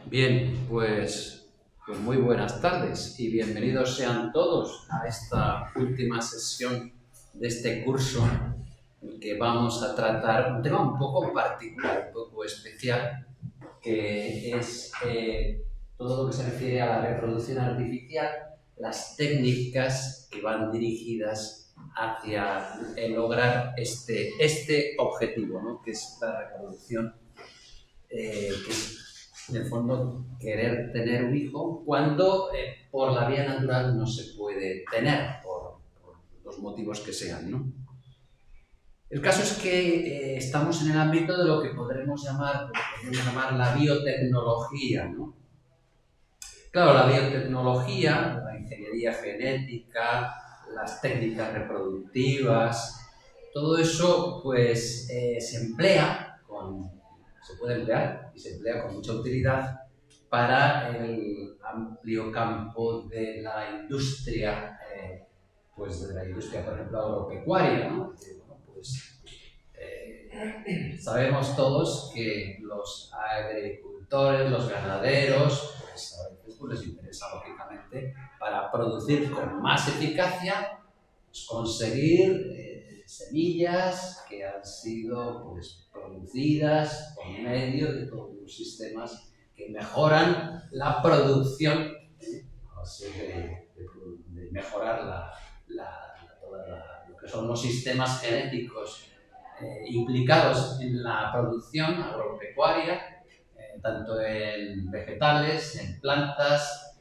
Bien, pues muy buenas tardes y bienvenidos sean todos a esta última sesión de este curso en el que vamos a tratar un tema un poco particular, un poco especial, que es todo lo que se refiere a la reproducción artificial, las técnicas que van dirigidas hacia lograr este objetivo, ¿no? Que es la reproducción, que es en el fondo querer tener un hijo cuando por la vía natural no se puede tener, por los motivos que sean, ¿no? El caso es que estamos en el ámbito de lo que podemos llamar la biotecnología, ¿no? Claro, la biotecnología, la ingeniería genética, las técnicas reproductivas, todo eso pues se puede emplear y se emplea con mucha utilidad para el amplio campo de la industria, pues de la industria, por ejemplo, agropecuaria, ¿no? Bueno, pues, sabemos todos que los agricultores, los ganaderos, pues a veces pues, les interesa, lógicamente, para producir con más eficacia, pues, conseguir semillas que han sido pues, producidas por medio de todos los sistemas que mejoran la producción, de mejorar lo que son los sistemas genéticos implicados en la producción agropecuaria, tanto en vegetales, en plantas,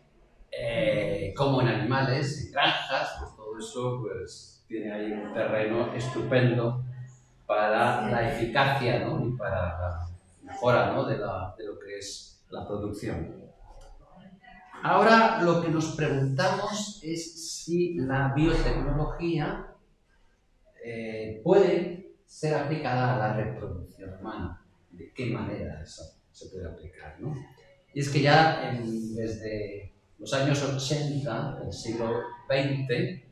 como en animales, en granjas. Pues todo eso pues, tiene ahí un terreno estupendo para la eficacia, ¿no? Y para la mejora, ¿no? de lo que es la producción. Ahora lo que nos preguntamos es si la biotecnología puede ser aplicada a la reproducción humana. ¿De qué manera eso se puede aplicar, ¿no? Y es que ya desde los años 80 del siglo XX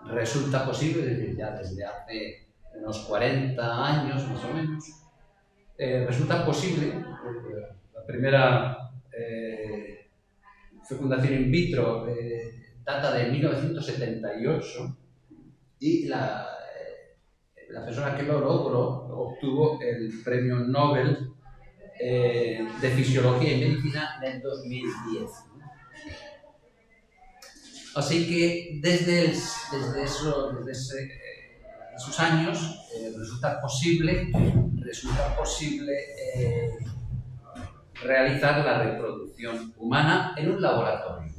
resulta posible, es decir, ya desde hace unos 40 años más o menos, resulta posible, la primera fecundación in vitro data de 1978 y la persona que lo logró obtuvo el premio Nobel de Fisiología y Medicina en el 2010. Así que desde esos años resulta posible realizar la reproducción humana en un laboratorio.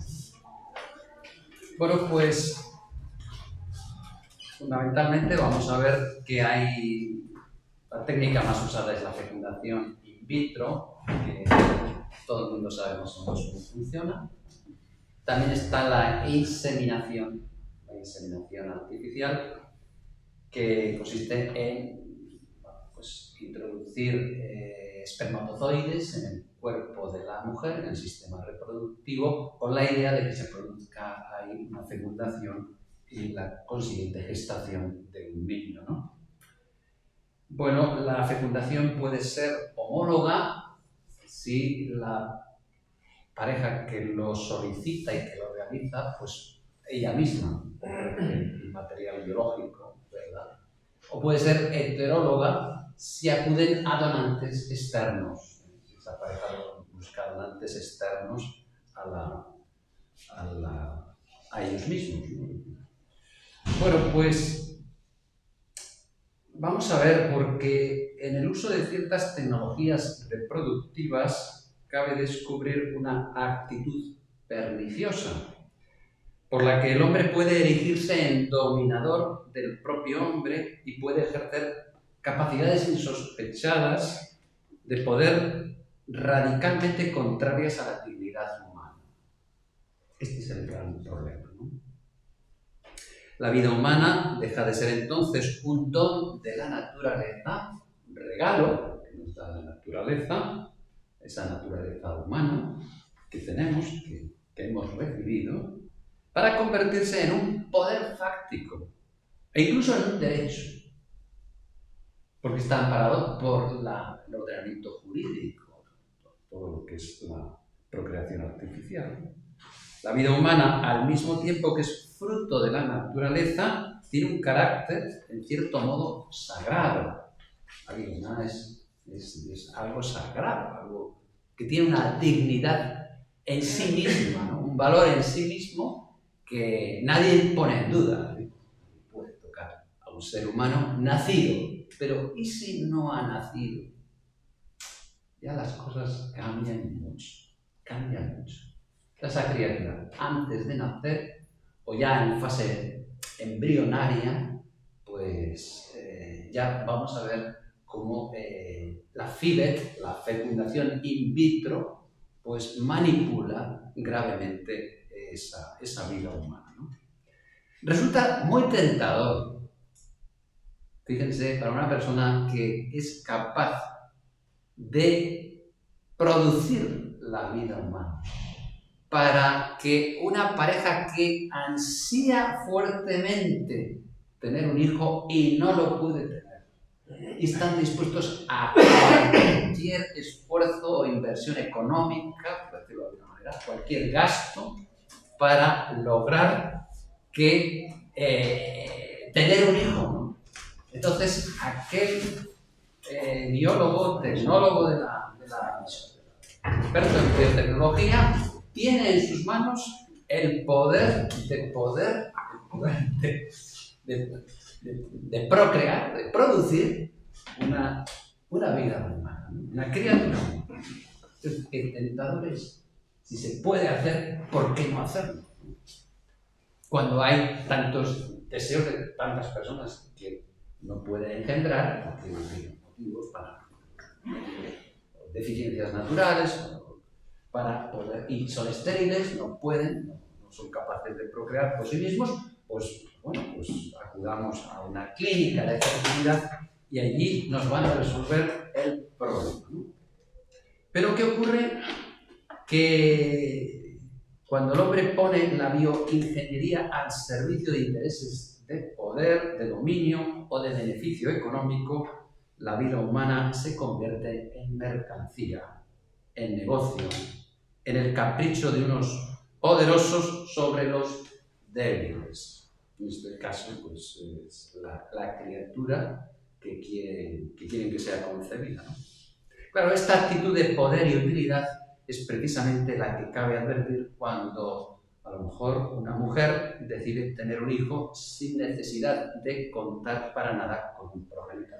Bueno, pues fundamentalmente vamos a ver que la técnica más usada es la fecundación in vitro, que todo el mundo sabemos cómo funciona. También está la inseminación artificial, que consiste en introducir espermatozoides en el cuerpo de la mujer, en el sistema reproductivo, con la idea de que se produzca ahí una fecundación y la consiguiente gestación de un niño, ¿no? Bueno, la fecundación puede ser homóloga si la pareja que lo solicita y que lo realiza, pues ella misma, el material biológico, ¿verdad? O puede ser heteróloga si acuden a donantes externos. Si esa pareja busca donantes externos a ellos mismos, ¿no? Bueno, pues vamos a ver, porque en el uso de ciertas tecnologías reproductivas cabe descubrir una actitud perniciosa, por la que el hombre puede erigirse en dominador del propio hombre y puede ejercer capacidades insospechadas de poder radicalmente contrarias a la dignidad humana. Este es el gran problema, ¿no? La vida humana deja de ser entonces un don de la naturaleza, un regalo que nos da la naturaleza, esa naturaleza humana que tenemos, que hemos recibido, para convertirse en un poder fáctico e incluso en un derecho, porque está amparado por el ordenamiento jurídico, todo lo que es procreación artificial. La vida humana, al mismo tiempo que es fruto de la naturaleza, tiene un carácter, en cierto modo, sagrado. La vida humana es algo sagrado, algo que tiene una dignidad en sí misma, ¿no? Un valor en sí mismo que nadie pone en duda. Puede tocar a un ser humano nacido, pero ¿y si no ha nacido? Ya las cosas cambian mucho. Esa criatura, antes de nacer, o ya en fase embrionaria, pues ya vamos a ver cómo la FIVET, la fecundación in vitro, pues manipula gravemente esa vida humana, ¿no? Resulta muy tentador, fíjense, para una persona que es capaz de producir la vida humana, para que una pareja que ansía fuertemente tener un hijo y no lo puede tener, y están dispuestos a cualquier esfuerzo o inversión económica, por decirlo de alguna manera, cualquier gasto, para lograr tener un hijo, ¿no? Entonces, aquel biólogo, tecnólogo de la experto en biotecnología, tiene en sus manos el poder de procrear, de producir una vida humana, una criatura. Entonces, el tentador es, si se puede hacer, ¿por qué no hacerlo? Cuando hay tantos deseos de tantas personas que no pueden engendrar, porque no hay motivos para deficiencias naturales, para poder, y son estériles, no pueden, no son capaces de procrear por sí mismos, pues bueno, pues acudamos a una clínica de fertilidad y allí nos van a resolver el problema, ¿no? Pero ¿qué ocurre? Que cuando el hombre pone la bioingeniería al servicio de intereses de poder, de dominio o de beneficio económico, la vida humana se convierte en mercancía, en negocio, en el capricho de unos poderosos sobre los débiles. En este caso, pues, es la criatura que quieren que sea concebida, ¿no? Claro, esta actitud de poder y utilidad es precisamente la que cabe advertir cuando a lo mejor una mujer decide tener un hijo sin necesidad de contar para nada con un progenitor.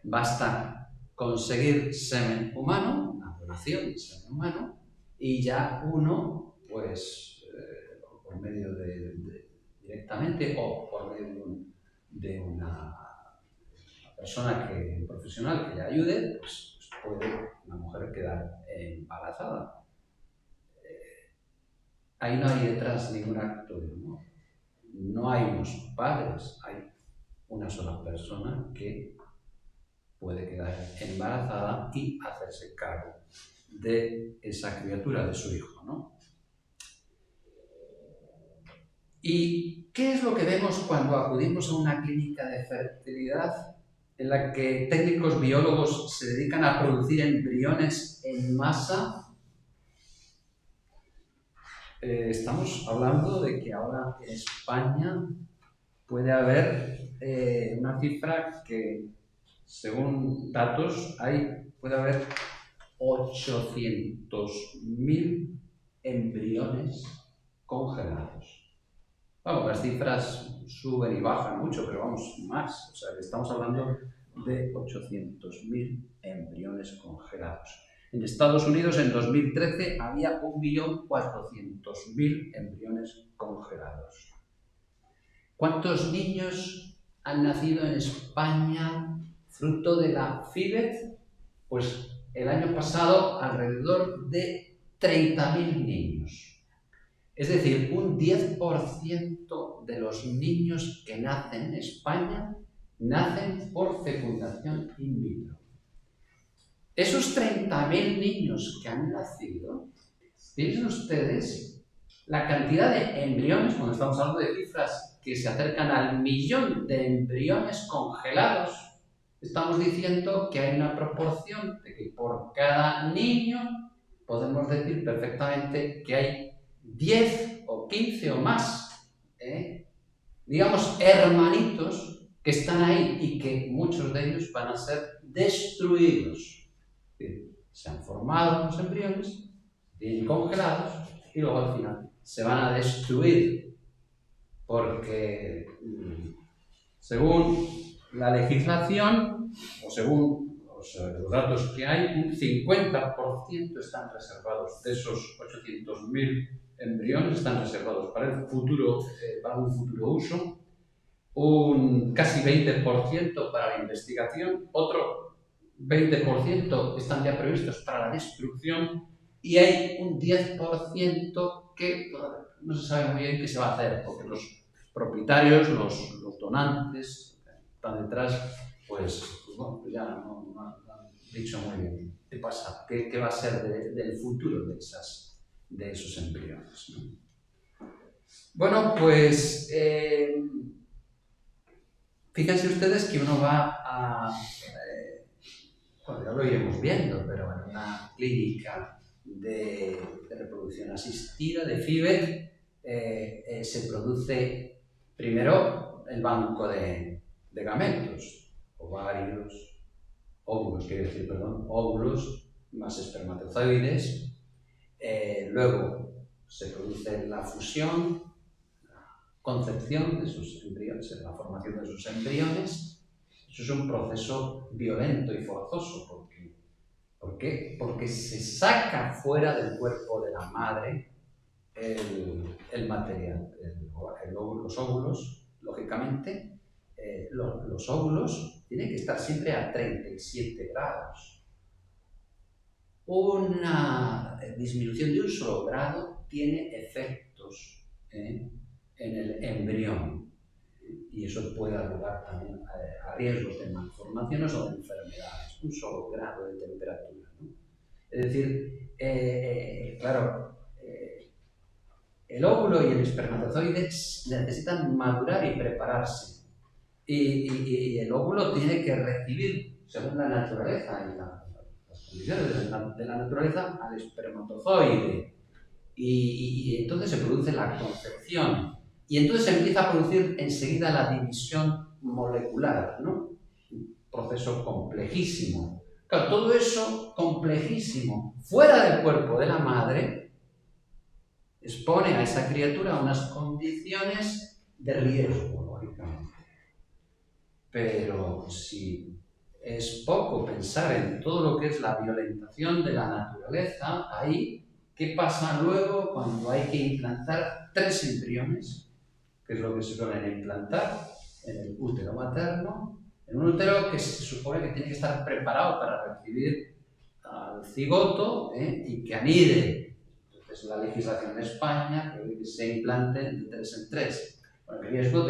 Basta conseguir semen humano, una donación de semen humano, y ya uno, pues, por medio directamente o por medio de una persona profesional que le ayude, pues puede una mujer quedar embarazada. Ahí no hay detrás ningún acto de amor. No hay unos padres, hay una sola persona que puede quedar embarazada y hacerse cargo de esa criatura, de su hijo, ¿no? ¿Y qué es lo que vemos cuando acudimos a una clínica de fertilidad en la que técnicos biólogos se dedican a producir embriones en masa? Estamos hablando de que ahora en España puede haber una cifra que, según datos, puede haber 800.000 embriones congelados. Vamos, las cifras suben y bajan mucho, pero vamos, más. O sea, que estamos hablando de 800.000 embriones congelados. En Estados Unidos, en 2013, había 1.400.000 embriones congelados. ¿Cuántos niños han nacido en España fruto de la FIVET? Pues el año pasado alrededor de 30.000 niños. Es decir, un 10% de los niños que nacen en España nacen por fecundación in vitro. Esos 30.000 niños que han nacido, piensen ustedes la cantidad de embriones, cuando estamos hablando de cifras que se acercan al 1.000.000 de embriones congelados, estamos diciendo que hay una proporción de que por cada niño podemos decir perfectamente que hay 10 o 15 o más, digamos, hermanitos que están ahí y que muchos de ellos van a ser destruidos. Se han formado los embriones, vienen congelados y luego al final se van a destruir porque según la legislación o según los datos que hay, un 50% están reservados de esos 800.000 embriones, están reservados para el futuro, para un futuro uso, un casi 20% para la investigación, otro 20% están ya previstos para la destrucción y hay un 10% que no se sabe muy bien qué se va a hacer, porque los propietarios, los donantes que están detrás, pues bueno, ya no han dicho muy bien qué pasa, qué va a ser del futuro de esos embriones, ¿no? Bueno, pues fíjense ustedes que uno va bueno, ya lo iremos viendo, pero en una clínica de reproducción asistida, de FIVEC, se produce primero el banco de gametos, ovarios, óvulos, quiero decir, perdón, óvulos más espermatozoides, luego se produce la fusión, concepción de sus embriones, la formación de sus embriones. Eso es un proceso violento y forzoso. ¿Por qué? Porque se saca fuera del cuerpo de la madre el material, los óvulos, lógicamente. Los óvulos tienen que estar siempre a 37 grados. Una disminución de un solo grado tiene efectos en el embrión y eso puede dar lugar también a riesgos de malformaciones o de enfermedades, un solo grado de temperatura, ¿no? Es decir, claro, el óvulo y el espermatozoide necesitan madurar y prepararse y el óvulo tiene que recibir, según la naturaleza y las condiciones de la naturaleza, al espermatozoide y entonces se produce la concepción. Y entonces se empieza a producir enseguida la división molecular, ¿no? Un proceso complejísimo. Claro, todo eso complejísimo, fuera del cuerpo de la madre, expone a esa criatura a unas condiciones de riesgo, lógicamente. Pero si es poco pensar en todo lo que es la violentación de la naturaleza, ahí, ¿qué pasa luego cuando hay que implantar 3 embriones? Que es lo que se suelen implantar en el útero materno, en un útero que se supone que tiene que estar preparado para recibir al cigoto y que anide. Entonces la legislación de España prevé que se implanten de 3 en 3, con el riesgo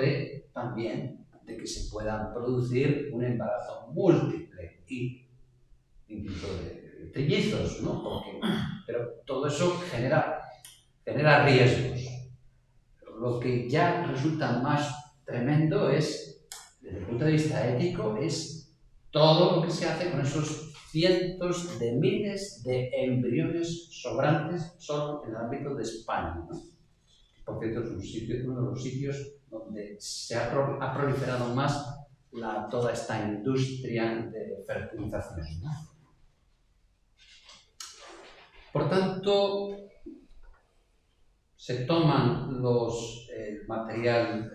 también de que se puedan producir un embarazo múltiple y incluso de trillizos, ¿no? Pero todo eso genera riesgos. Lo que ya resulta más tremendo es, desde el punto de vista ético, es todo lo que se hace con esos cientos de miles de embriones sobrantes solo en el ámbito de España, ¿no? Por cierto, es uno de los sitios donde se ha proliferado más toda esta industria de fertilización, ¿no? Por tanto, se toman material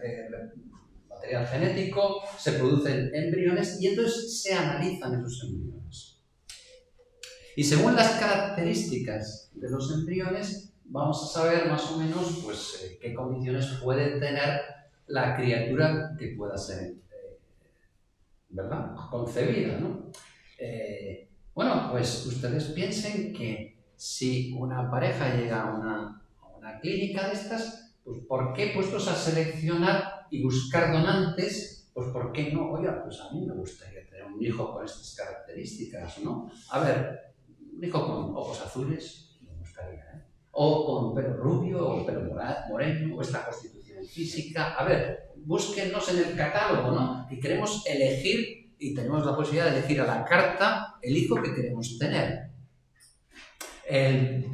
genético, se producen embriones y entonces se analizan esos embriones. Y según las características de los embriones, vamos a saber más o menos pues, qué condiciones puede tener la criatura que pueda ser ¿verdad? Concebida, ¿no? Bueno, pues ustedes piensen que si una pareja llega a una clínica de estas, pues ¿por qué puestos a seleccionar y buscar donantes? Pues ¿por qué no? Oiga, pues a mí me gustaría tener un hijo con estas características, ¿no? A ver, un hijo con ojos azules, me gustaría, ¿eh? O con pelo rubio, o pelo moreno, o esta constitución física. A ver, búsquennos en el catálogo, ¿no? Y queremos elegir y tenemos la posibilidad de elegir a la carta el hijo que queremos tener. El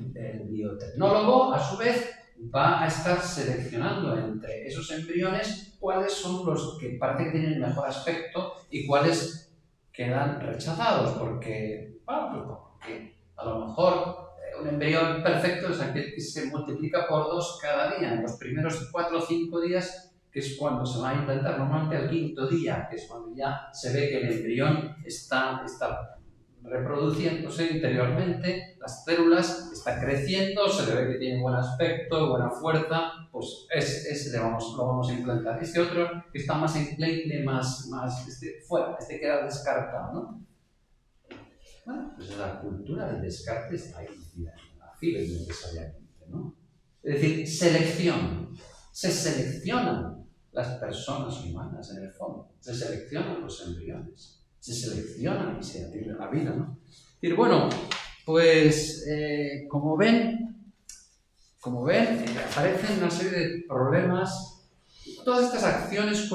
biotecnólogo, a su vez, va a estar seleccionando entre esos embriones cuáles son los que parece que tienen el mejor aspecto y cuáles quedan rechazados, porque a lo mejor un embrión perfecto es aquel que se multiplica por 2 cada día, en los primeros 4 o 5 días, que es cuando se va a implantar, normalmente al 5.º día, que es cuando ya se ve que el embrión está reproduciéndose interiormente, las células están creciendo, se le ve que tiene buen aspecto, buena fuerza, pues ese lo vamos a implantar. Este otro que está más enclenque, más fuera, queda descartado, ¿no? Bueno, pues la cultura del descarte está incluida en la FIBEL necesariamente, ¿no? Es decir, selección. Se seleccionan las personas humanas en el fondo, se seleccionan los embriones, se seleccionan y se atiende la vida, ¿no? Es decir, bueno, pues como ven, aparecen una serie de problemas. Todas estas acciones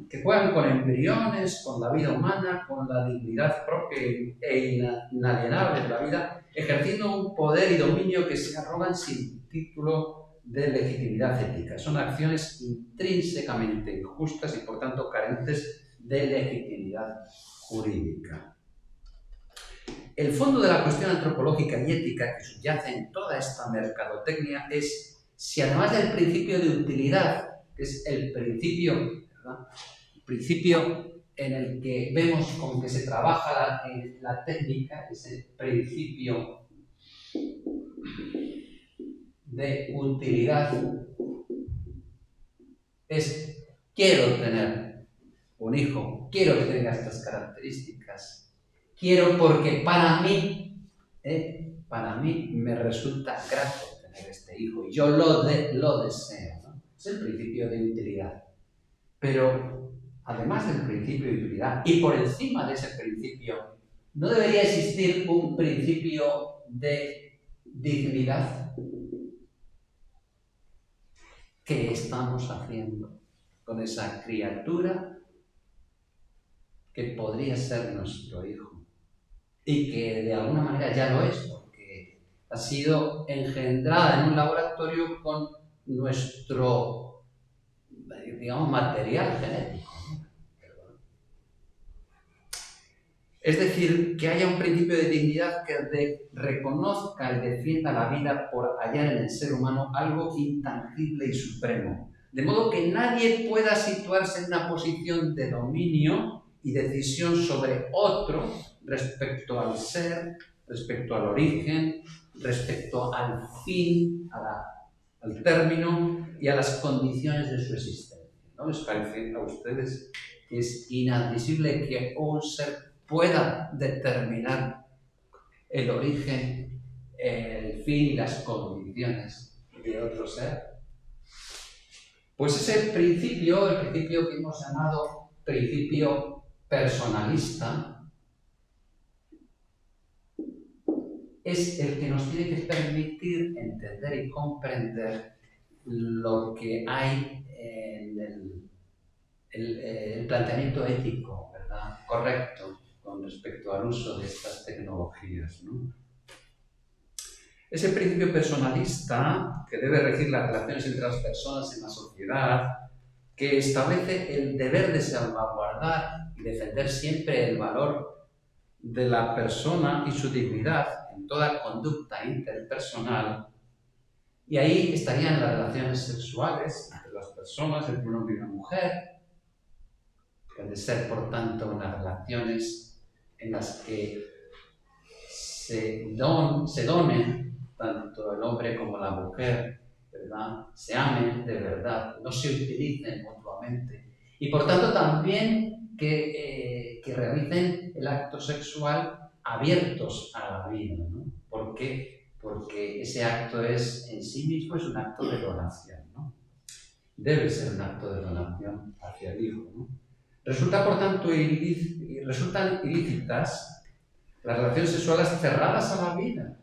que juegan con embriones, con la vida humana, con la dignidad propia e inalienable de la vida, ejerciendo un poder y dominio que se arrogan sin título de legitimidad ética. Son acciones intrínsecamente injustas y, por tanto, carentes de legitimidad jurídica. El fondo de la cuestión antropológica y ética que subyace en toda esta mercadotecnia es si, además del principio de utilidad, que es el principio, ¿verdad?, el principio en el que vemos con que se trabaja la técnica, ese principio de utilidad, es quiero tener un hijo, quiero que tenga estas características, quiero porque para mí me resulta grato tener este hijo y yo lo deseo, ¿no? Es el principio de utilidad. Pero además del principio de utilidad y por encima de ese principio, ¿no debería existir un principio de dignidad? ¿Qué estamos haciendo con esa criatura que podría ser nuestro hijo? Y que de alguna manera ya lo es, porque ha sido engendrada en un laboratorio con nuestro, digamos, material genético, ¿no? Es decir, que haya un principio de dignidad que reconozca y defienda la vida por hallar en el ser humano algo intangible y supremo. De modo que nadie pueda situarse en una posición de dominio y decisión sobre otro respecto al ser, respecto al origen, respecto al fin, al término y a las condiciones de su existencia. ¿No les parece a ustedes que es inadmisible que un ser pueda determinar el origen, el fin y las condiciones de otro ser? Pues ese principio, el principio que hemos llamado principio personalista, es el que nos tiene que permitir entender y comprender lo que hay en el planteamiento ético, ¿verdad?, correcto con respecto al uso de estas tecnologías, ¿no? Ese principio personalista que debe regir las relaciones entre las personas en la sociedad, que establece el deber de salvaguardar y defender siempre el valor de la persona y su dignidad en toda conducta interpersonal. Y ahí estarían las relaciones sexuales entre las personas, entre un hombre y una mujer, que han de ser, por tanto, unas relaciones en las que se donen tanto el hombre como la mujer, ¿verdad?, se amen de verdad, no se utilicen mutuamente. Y por tanto también que realicen el acto sexual abiertos a la vida, ¿no? ¿Por qué? Porque ese acto es en sí mismo es un acto de donación, ¿no? Debe ser un acto de donación hacia el hijo, ¿no? Resultan, por tanto, ilícitas las relaciones sexuales cerradas a la vida,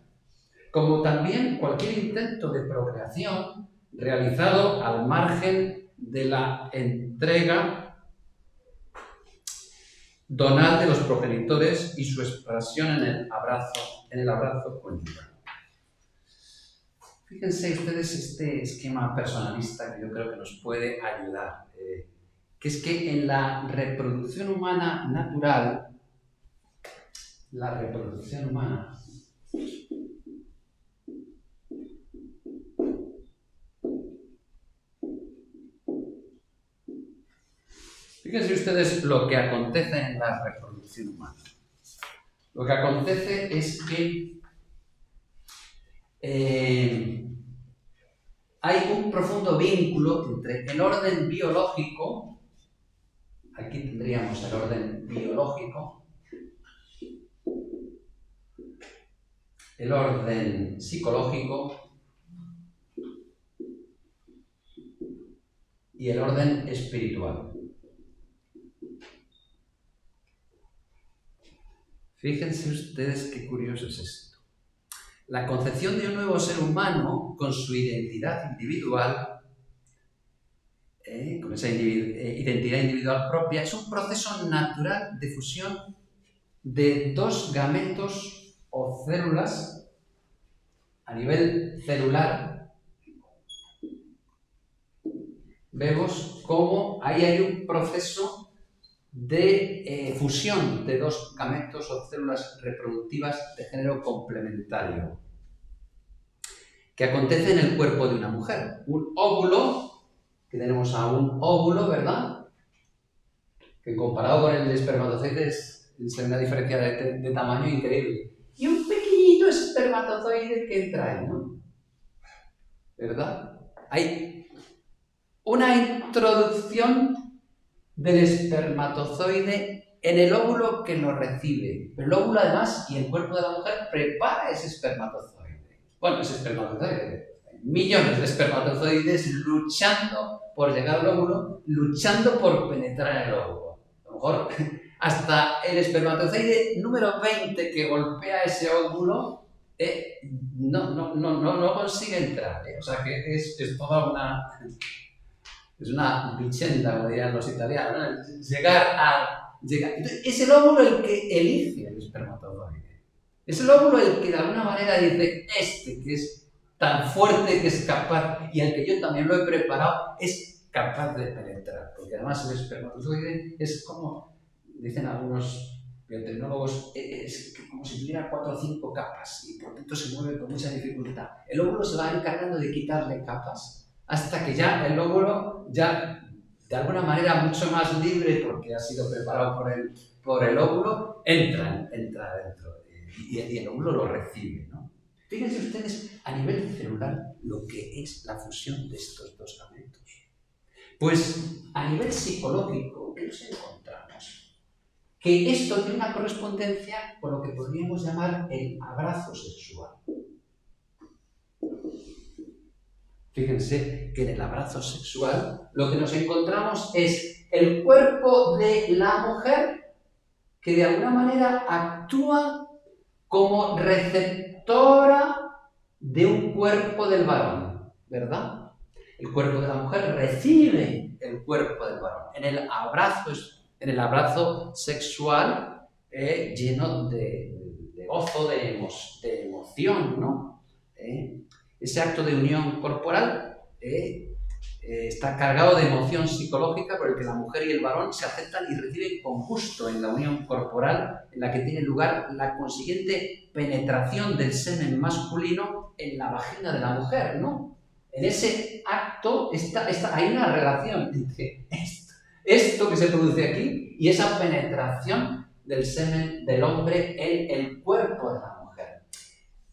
como también cualquier intento de procreación realizado al margen de la entrega donal de los progenitores y su expresión en el abrazo conyugal. Fíjense ustedes este esquema personalista que yo creo que nos puede ayudar, que es que en la reproducción humana natural, fíjense ustedes lo que acontece en la reproducción humana. Lo que acontece es que hay un profundo vínculo entre el orden biológico, aquí tendríamos el orden biológico, el orden psicológico y el orden espiritual. Fíjense ustedes qué curioso es esto. La concepción de un nuevo ser humano con su identidad individual, con esa identidad individual propia, es un proceso natural de fusión de dos gametos o células a nivel celular. Vemos cómo ahí hay un proceso de fusión de dos gametos o células reproductivas de género complementario que acontece en el cuerpo de una mujer. Un óvulo, que tenemos a un óvulo, ¿verdad? Que comparado con el espermatozoide es una diferencia de tamaño increíble. Y un pequeñito espermatozoide que entra ahí, ¿no? ¿Verdad? Hay una introducción del espermatozoide en el óvulo que lo recibe. Pero el óvulo, además, y el cuerpo de la mujer prepara ese espermatozoide. Bueno, ese espermatozoide, millones de espermatozoides luchando por llegar al óvulo, luchando por penetrar en el óvulo. A lo mejor hasta el espermatozoide número 20 que golpea ese óvulo no consigue entrar. O sea que es toda una... Es una vicenda, como dirían los italianos, ¿no? Llegar. Entonces, es el óvulo el que elige el espermatozoide. Es el óvulo el que de alguna manera dice, que es tan fuerte, que es capaz, y al que yo también lo he preparado, es capaz de penetrar. Porque además el espermatozoide es como, dicen algunos biotecnólogos, es como si tuviera 4 o 5 capas, y por tanto se mueve con mucha dificultad. El óvulo se va encargando de quitarle capas, hasta que ya el óvulo, ya de alguna manera mucho más libre, porque ha sido preparado por el óvulo, entra dentro y el óvulo lo recibe, ¿no? Fíjense ustedes a nivel celular lo que es la fusión de estos dos gametos. Pues a nivel psicológico, ¿qué nos encontramos? Que esto tiene una correspondencia con lo que podríamos llamar el abrazo sexual. Fíjense que en el abrazo sexual lo que nos encontramos es el cuerpo de la mujer que de alguna manera actúa como receptora de un cuerpo del varón, ¿verdad? El cuerpo de la mujer recibe el cuerpo del varón en el abrazo sexual lleno de gozo, de emoción, ¿no? Ese acto de unión corporal está cargado de emoción psicológica por el que la mujer y el varón se aceptan y reciben con gusto en la unión corporal en la que tiene lugar la consiguiente penetración del semen masculino en la vagina de la mujer, ¿no? En ese acto hay una relación entre esto que se produce aquí y esa penetración del semen del hombre en el cuerpo de la mujer.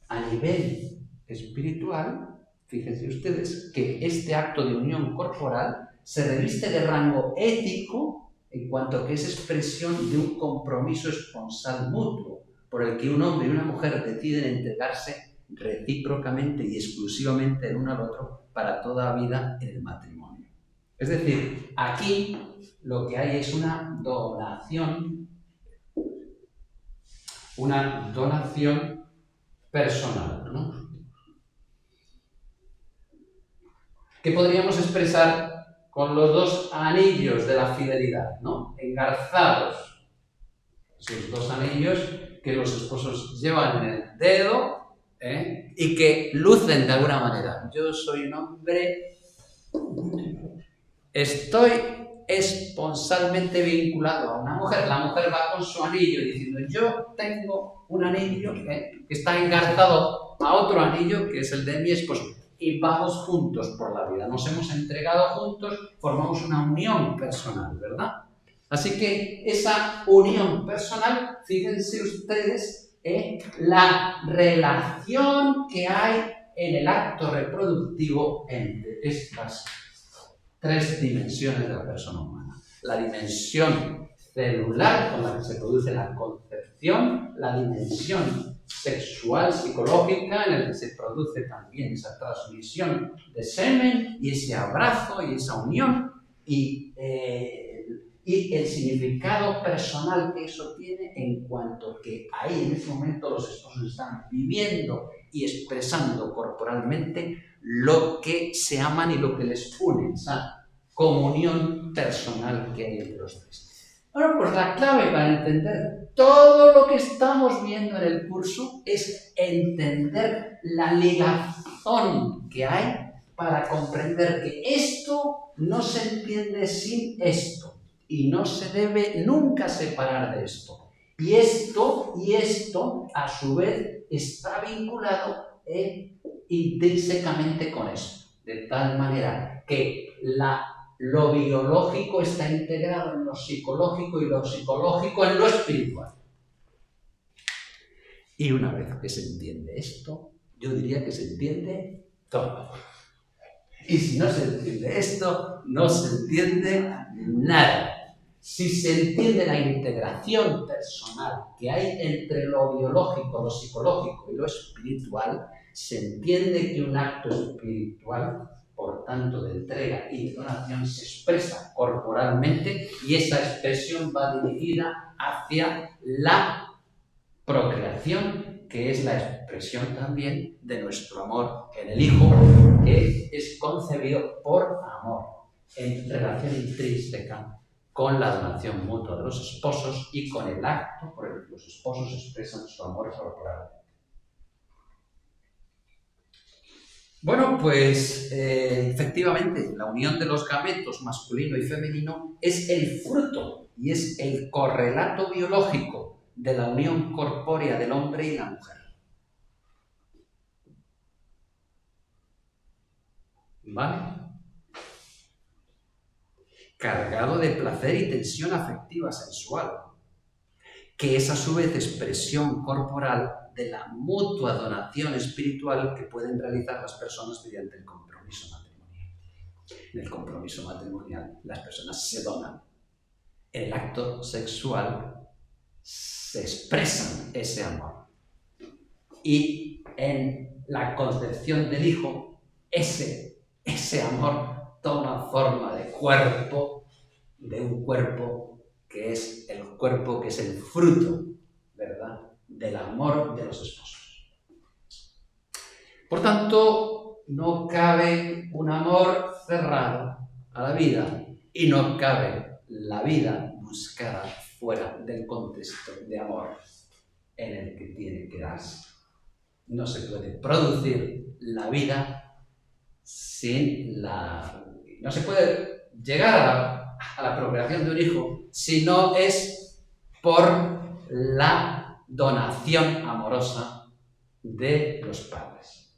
A nivel espiritual, fíjense ustedes que este acto de unión corporal se reviste de rango ético en cuanto que es expresión de un compromiso esponsal mutuo por el que un hombre y una mujer deciden entregarse recíprocamente y exclusivamente el uno al otro para toda vida en el matrimonio. Es decir, aquí lo que hay es una donación personal, ¿no? ¿Qué podríamos expresar con los dos anillos de la fidelidad, ¿no? Engarzados Sus dos anillos que los esposos llevan en el dedo y que lucen de alguna manera. Yo soy un hombre, estoy esponsalmente vinculado a una mujer. La mujer va con su anillo diciendo, yo tengo un anillo que está engarzado a otro anillo que es el de mi esposo. Y vamos juntos por la vida. Nos hemos entregado juntos, formamos una unión personal, ¿verdad? Así que esa unión personal, fíjense ustedes, la relación que hay en el acto reproductivo entre estas tres dimensiones de la persona humana. La dimensión celular con la que se produce la concepción, la dimensión sexual, psicológica, en la que se produce también esa transmisión de semen y ese abrazo y esa unión y el significado personal que eso tiene en cuanto que ahí en ese momento los esposos están viviendo y expresando corporalmente lo que se aman y lo que les une, esa comunión personal que hay entre los tres. Bueno, pues la clave para entender todo lo que estamos viendo en el curso es entender la ligazón que hay para comprender que esto no se entiende sin esto. Y no se debe nunca separar de esto. Y esto, a su vez, está vinculado intrínsecamente con esto. De tal manera que lo biológico está integrado en lo psicológico y lo psicológico en lo espiritual. Y una vez que se entiende esto, yo diría que se entiende todo. Y si no se entiende esto, no se entiende nada. Si se entiende la integración personal que hay entre lo biológico, lo psicológico y lo espiritual, se entiende que un acto espiritual, por tanto de entrega y de donación, se expresa corporalmente y esa expresión va dirigida hacia la procreación, que es la expresión también de nuestro amor en el Hijo, que es concebido por amor, en relación intrínseca con la donación mutua de los esposos y con el acto por el que los esposos expresan su amor corporal. Bueno, pues efectivamente la unión de los gametos masculino y femenino es el fruto y es el correlato biológico de la unión corpórea del hombre y la mujer. ¿Vale? Cargado de placer y tensión afectiva sensual, que es a su vez expresión corporal de la mutua donación espiritual que pueden realizar las personas mediante el compromiso matrimonial. En el compromiso matrimonial las personas se donan. En el acto sexual se expresan ese amor. Y en la concepción del Hijo, ese amor toma forma de cuerpo, de un cuerpo que es el cuerpo que es el fruto, ¿verdad?, del amor de los esposos. Por tanto, no cabe un amor cerrado a la vida y no cabe la vida buscada fuera del contexto de amor en el que tiene que darse. No se puede producir la vida sin no se puede llegar a la procreación de un hijo si no es por la donación amorosa de los padres.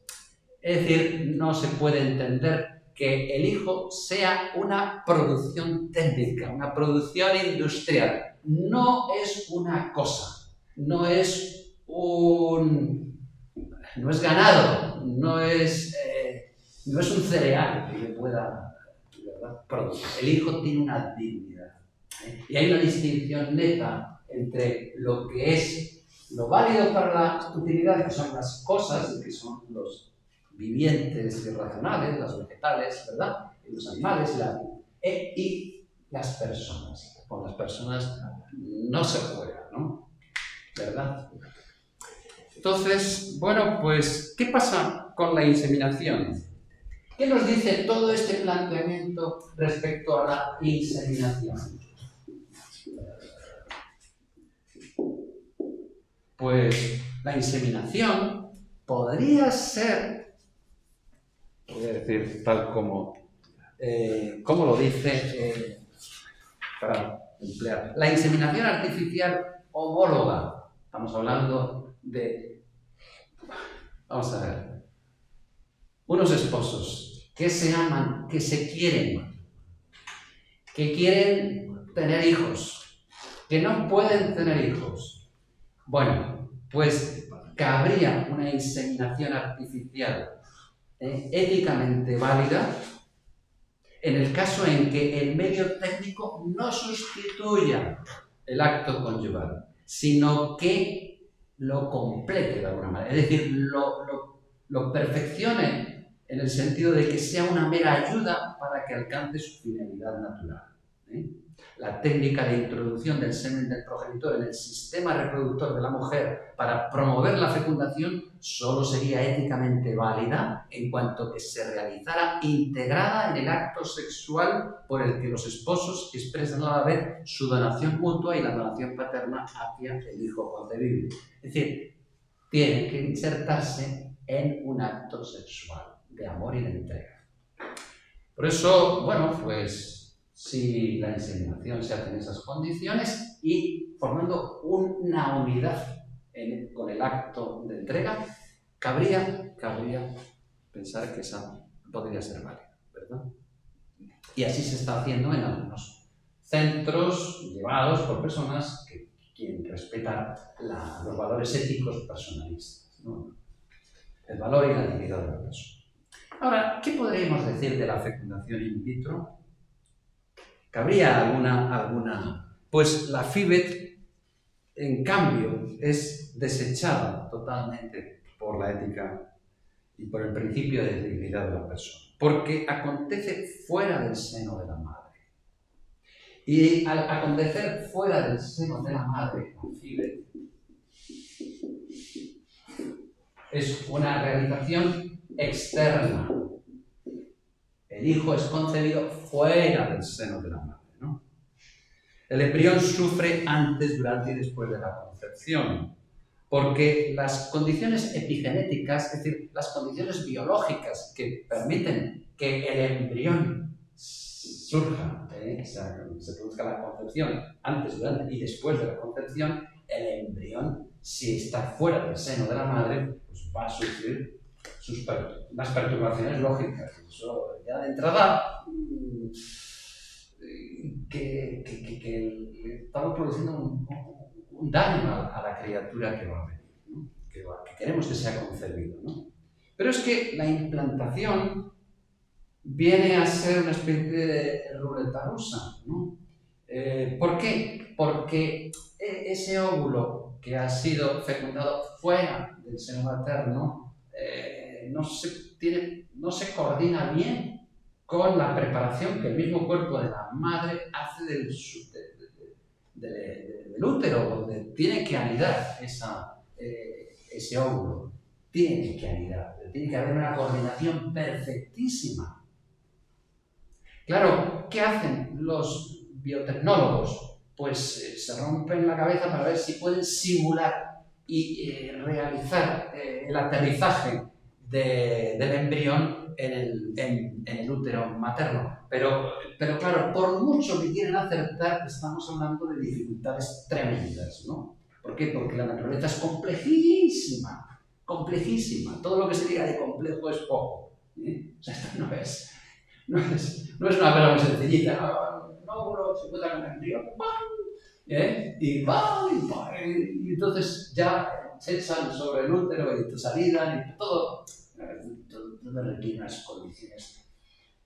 Es decir, no se puede entender que el hijo sea una producción técnica, una producción industrial. No es una cosa, no es ganado, no es un cereal que pueda, ¿verdad?, producir. El hijo tiene una dignidad. Y hay una distinción neta entre lo que es lo válido para la utilidad, que son las cosas, que son los vivientes y racionales, las vegetales, ¿verdad?, y los animales, y las personas. Con las personas no se juega, ¿no? ¿Verdad? Entonces, bueno, pues, ¿qué pasa con la inseminación? ¿Qué nos dice todo este planteamiento respecto a la inseminación? pues la inseminación podría ser, voy a decir tal como lo dice, para emplear, la inseminación artificial homóloga. Estamos hablando de, vamos a ver, unos esposos que se aman, que se quieren, que quieren tener hijos, que no pueden tener hijos. Bueno, pues cabría una inseminación artificial éticamente válida en el caso en que el medio técnico no sustituya el acto conyugal, sino que lo complete de alguna manera, es decir, lo perfeccione en el sentido de que sea una mera ayuda para que alcance su finalidad natural. La técnica de introducción del semen del progenitor en el sistema reproductor de la mujer para promover la fecundación solo sería éticamente válida en cuanto que se realizara integrada en el acto sexual por el que los esposos expresan a la vez su donación mutua y la donación paterna hacia el hijo concebible. Es decir, tiene que insertarse en un acto sexual de amor y de entrega. Por eso, bueno, pues si la inseminación se hace en esas condiciones y formando una unidad con el acto de entrega, cabría pensar que esa podría ser válida, ¿verdad? Y así se está haciendo en algunos centros llevados por personas que quieren respetar los valores éticos personalistas, ¿no? El valor y la dignidad de la persona. Ahora, ¿qué podríamos decir de la fecundación in vitro? ¿Cabría alguna? Pues la FIVET, en cambio, es desechada totalmente por la ética y por el principio de dignidad de la persona, porque acontece fuera del seno de la madre. Y al acontecer fuera del seno de la madre, la FIVET es una realización externa. El hijo es concebido fuera del seno de la madre, ¿no? El embrión sufre antes, durante y después de la concepción, porque las condiciones epigenéticas, es decir, las condiciones biológicas que permiten que el embrión surja, se produzca la concepción antes, durante y después de la concepción, el embrión, si está fuera del seno de la madre, pues va a sufrir las perturbaciones lógicas. Eso ya de entrada que estamos produciendo un daño a la criatura que va a venir, ¿no? que queremos que sea concebido, ¿no? Pero es que la implantación viene a ser una especie de ruleta rusa, ¿no? ¿Por qué? Porque ese óvulo que ha sido fecundado fuera del seno materno no se coordina bien con la preparación que el mismo cuerpo de la madre hace del útero, donde tiene que anidar ese óvulo. Tiene que anidar, tiene que haber una coordinación perfectísima. Claro, ¿qué hacen los biotecnólogos? Pues se rompen la cabeza para ver si pueden simular y realizar el aterrizaje del embrión en el útero materno. Pero claro, por mucho que quieren acertar, estamos hablando de dificultades tremendas, ¿no? ¿Por qué? Porque la naturaleza es complejísima, complejísima. Todo lo que se diga de complejo es poco, ¿eh? O sea, esto no es una cosa muy sencillita. No, se encuentra con el embrión, y entonces ya se echan sobre el útero y salida y todo requiere unas condiciones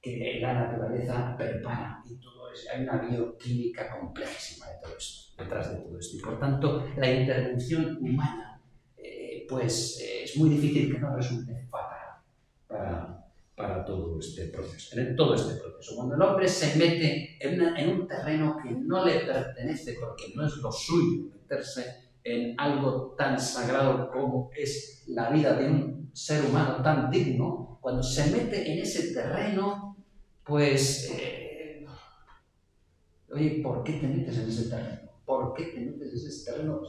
que la naturaleza prepara y todo eso. Hay una bioquímica complejísima de todo esto, detrás de todo esto. Y por tanto, la intervención humana es muy difícil que no resulte fatal para todo este proceso. Cuando el hombre se mete en un terreno que no le pertenece porque no es lo suyo, meterse en algo tan sagrado como es la vida de un ser humano tan digno, cuando se mete en ese terreno, pues, oye, ¿por qué te metes en ese terreno? ¿por qué te metes en ese terreno?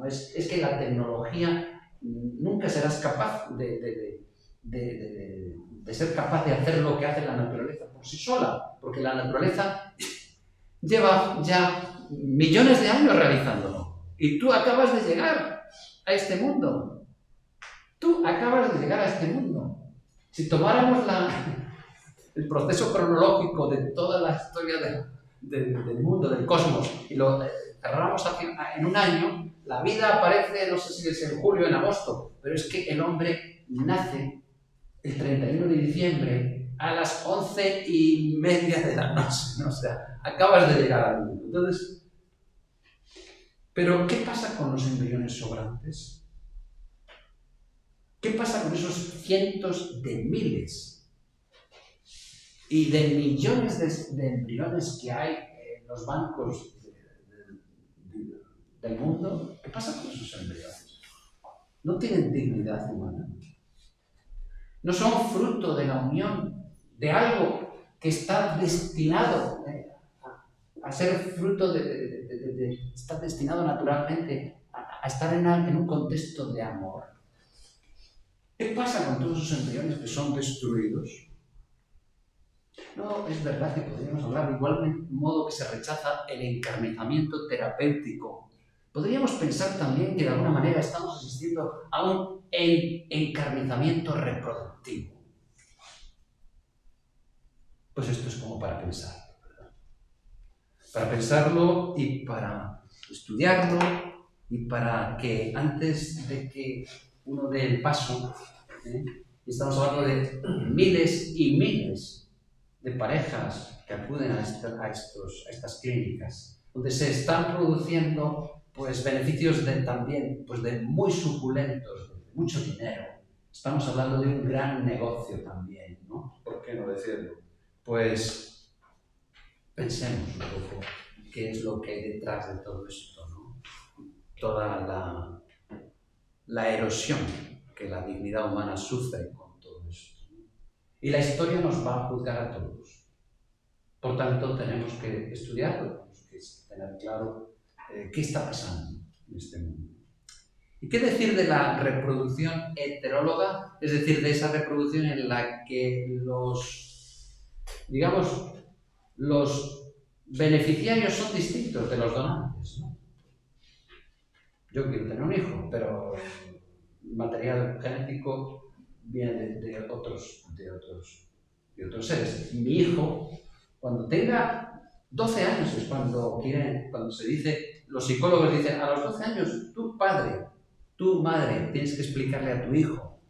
Es que la tecnología nunca serás capaz de ser capaz de hacer lo que hace la naturaleza por sí sola, porque la naturaleza lleva ya millones de años realizándolo. Y tú acabas de llegar a este mundo. Tú acabas de llegar a este mundo. Si tomáramos el proceso cronológico de toda la historia del mundo, del cosmos, y lo cerramos en un año, la vida aparece, no sé si es en julio o en agosto, pero es que el hombre nace el 31 de diciembre a las 11:30 de la noche, ¿no? O sea, acabas de llegar al mundo. Entonces, pero ¿qué pasa con los embriones sobrantes? ¿Qué pasa con esos cientos de miles y de millones de embriones que hay en los bancos del mundo? ¿Qué pasa con esos embriones? ¿No tienen dignidad humana? ¿No son fruto de la unión de algo que está destinado a ser fruto está destinado naturalmente a estar en un contexto de amor? ¿Qué pasa con todos esos embriones que son destruidos? No, es verdad que podríamos hablar de igual modo que se rechaza el encarnizamiento terapéutico. Podríamos pensar también que de alguna manera estamos asistiendo a un encarnizamiento reproductivo. Pues esto es como para pensarlo, ¿verdad? Para pensarlo y para estudiarlo y para que antes de que uno dé el paso, estamos hablando de miles y miles de parejas que acuden a estas clínicas, donde se están produciendo pues, beneficios también pues, de muy suculentos, de mucho dinero. Estamos hablando de un gran negocio también, ¿no? ¿Por qué no decirlo? Pues pensemos un poco qué es lo que hay detrás de todo esto, ¿no? Toda la erosión que la dignidad humana sufre con todo esto. Y la historia nos va a juzgar a todos. Por tanto, tenemos que estudiarlo, tenemos que tener claro qué está pasando en este mundo. ¿Y qué decir de la reproducción heteróloga? Es decir, de esa reproducción en la que los beneficiarios son distintos de los donantes, ¿no? Yo quiero tener un hijo, pero el material genético viene de otros seres. Mi hijo, cuando tenga 12 años, es cuando se dice, los psicólogos dicen, a los 12 años, tu padre, tu madre, tienes que explicarle a tu hijo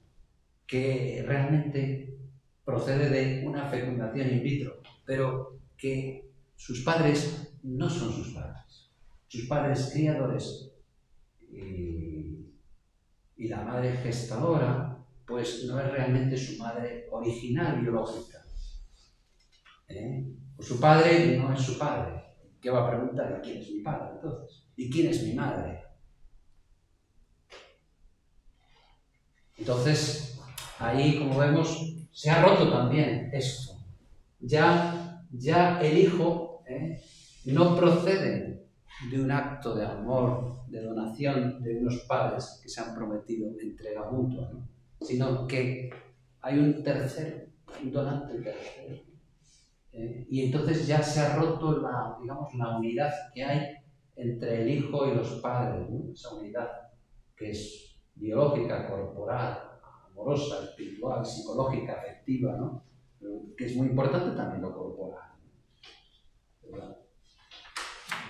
que realmente procede de una fecundación in vitro, pero que sus padres no son sus padres. Sus padres criadores y la madre gestadora, pues no es realmente su madre original biológica. Pues su padre no es su padre. ¿Qué va a preguntar? ¿Quién es mi padre entonces? ¿Y quién es mi madre? Entonces, ahí, como vemos, se ha roto también esto. Ya el hijo no procede de un acto de amor, de donación de unos padres que se han prometido de entrega mutua, ¿no? Sino que hay un tercero, un donante tercero. Y entonces ya se ha roto la unidad que hay entre el hijo y los padres, ¿no? Esa unidad que es biológica, corporal, amorosa, espiritual, psicológica, afectiva, ¿no? Que es muy importante también lo corporal, ¿verdad?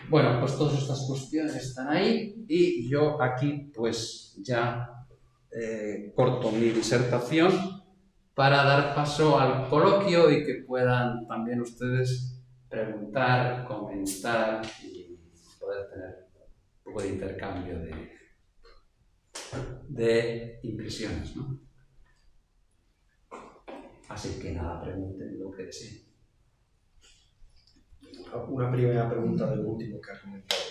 Bueno, pues todas estas cuestiones están ahí y yo aquí pues ya corto mi disertación para dar paso al coloquio y que puedan también ustedes preguntar, comentar y poder tener un poco de intercambio de impresiones, ¿no? Así que nada, pregunten lo que deseen. Una primera pregunta de lo último que has comentado.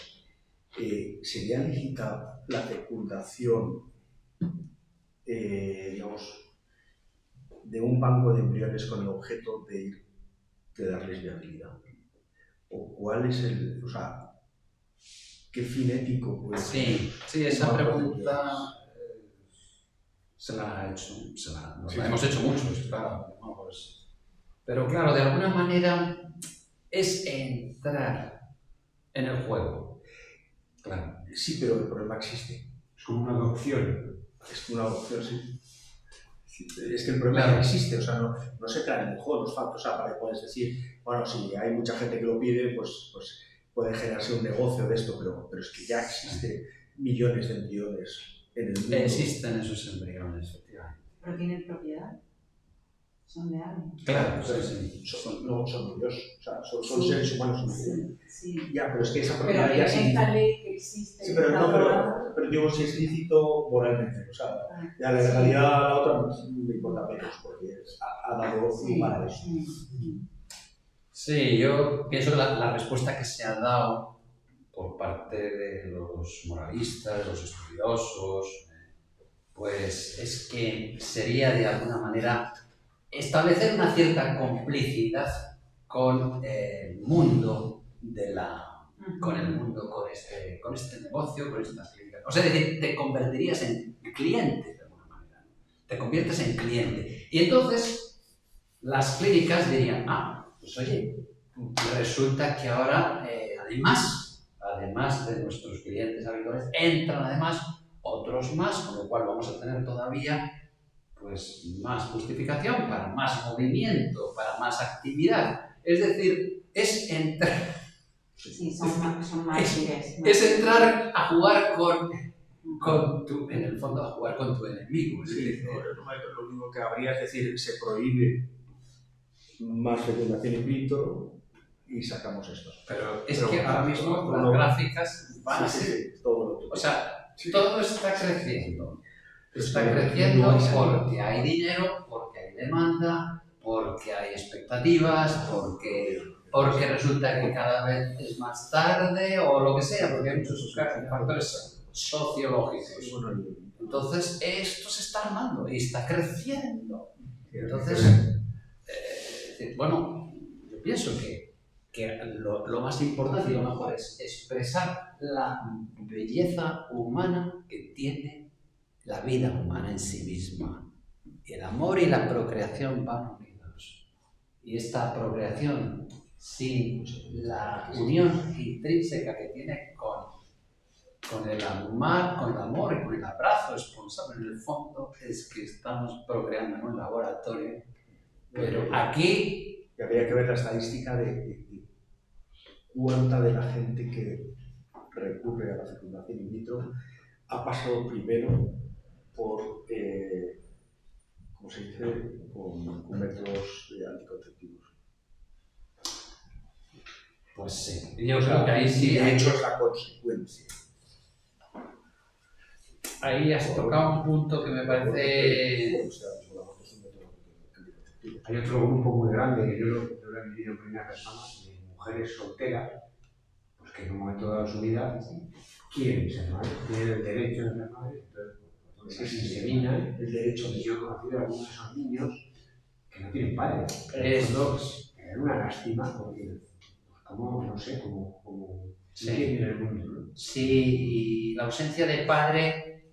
¿Sería lícita la fecundación, de un banco de embriones con el objeto de darles viabilidad? ¿O cuál es ¿qué fin ético puede Sí, sí, esa pregunta se la hemos hecho muchos, claro. ¿No? Pues, pero claro, de alguna manera es entrar en el juego. Claro. Sí, pero el problema existe. Es como una adopción. Es una adopción, sí. Es que el problema ya existe, o sea, no se trae en el juego, no es falso, o sea, para que puedes decir, bueno, si hay mucha gente que lo pide, pues puede generarse un negocio de esto, pero es que ya existe millones de embriones en el mundo. Existen esos embriones, efectivamente. ¿Pero tienen propiedad? ¿Son de alguien? Claro, sí. No son Dios, o sea, son seres humanos. Sí. Ya, pero es que esa Pero propiedad ya sí. esta ley que existe. Sí, pero digo, si es lícito moralmente, o sea, ya la legalidad a la otra me importa menos, porque ha dado lugar a eso. Sí, yo pienso que la respuesta que se ha dado por parte de los moralistas, de los estudiosos, pues es que sería de alguna manera establecer una cierta complicidad con el mundo con este negocio, con estas clínicas. O sea, es decir, te convertirías en cliente de alguna manera, ¿no? Te conviertes en cliente. Y entonces las clínicas dirían, pues oye, resulta que ahora, además de nuestros clientes habituales, entran además otros más, con lo cual vamos a tener todavía pues, más justificación para más movimiento, para más actividad. Es decir, es entrar... Sí, son mártires. Es entrar a jugar en el fondo, a jugar con tu enemigo. Sí, lo único que habría es decir, se prohíbe más fecundación in vitro y sacamos esto. Pero que ahora mismo las gráficas van a ser... todo. O sea, todo está creciendo. Está creciendo porque hay dinero, porque hay demanda, porque hay expectativas, porque resulta que cada vez es más tarde o lo que sea, porque hay muchos factores sociológicos. Entonces, esto se está armando y está creciendo. Entonces, bueno, yo pienso que lo más importante y lo mejor es expresar la belleza humana que tiene la vida humana en sí misma. El amor y la procreación van unidos. Y esta procreación, sin la unión intrínseca que tiene con el amor y con el abrazo responsable, en el fondo es que estamos procreando en un laboratorio. Pero aquí... Y habría que ver la estadística de cuánta de la gente que recurre a la fecundación in vitro ha pasado primero por, ¿cómo se dice?, con métodos anticonceptivos. Pues sí, yo creo que ahí sí... De hecho, es la consecuencia. Ahí has tocado un punto que me parece... Hay otro grupo muy grande que yo lo he vivido en primera persona, de mujeres solteras, pues que en un momento dado de su vida quieren ser madres, tienen el derecho de ser madres, entonces se inseminan el derecho. Y yo he conocido a algunos de esos niños que no tienen padres. Es una lástima porque, como, no sé, como sí. el mundo, ¿no? Sí, y la ausencia de padre...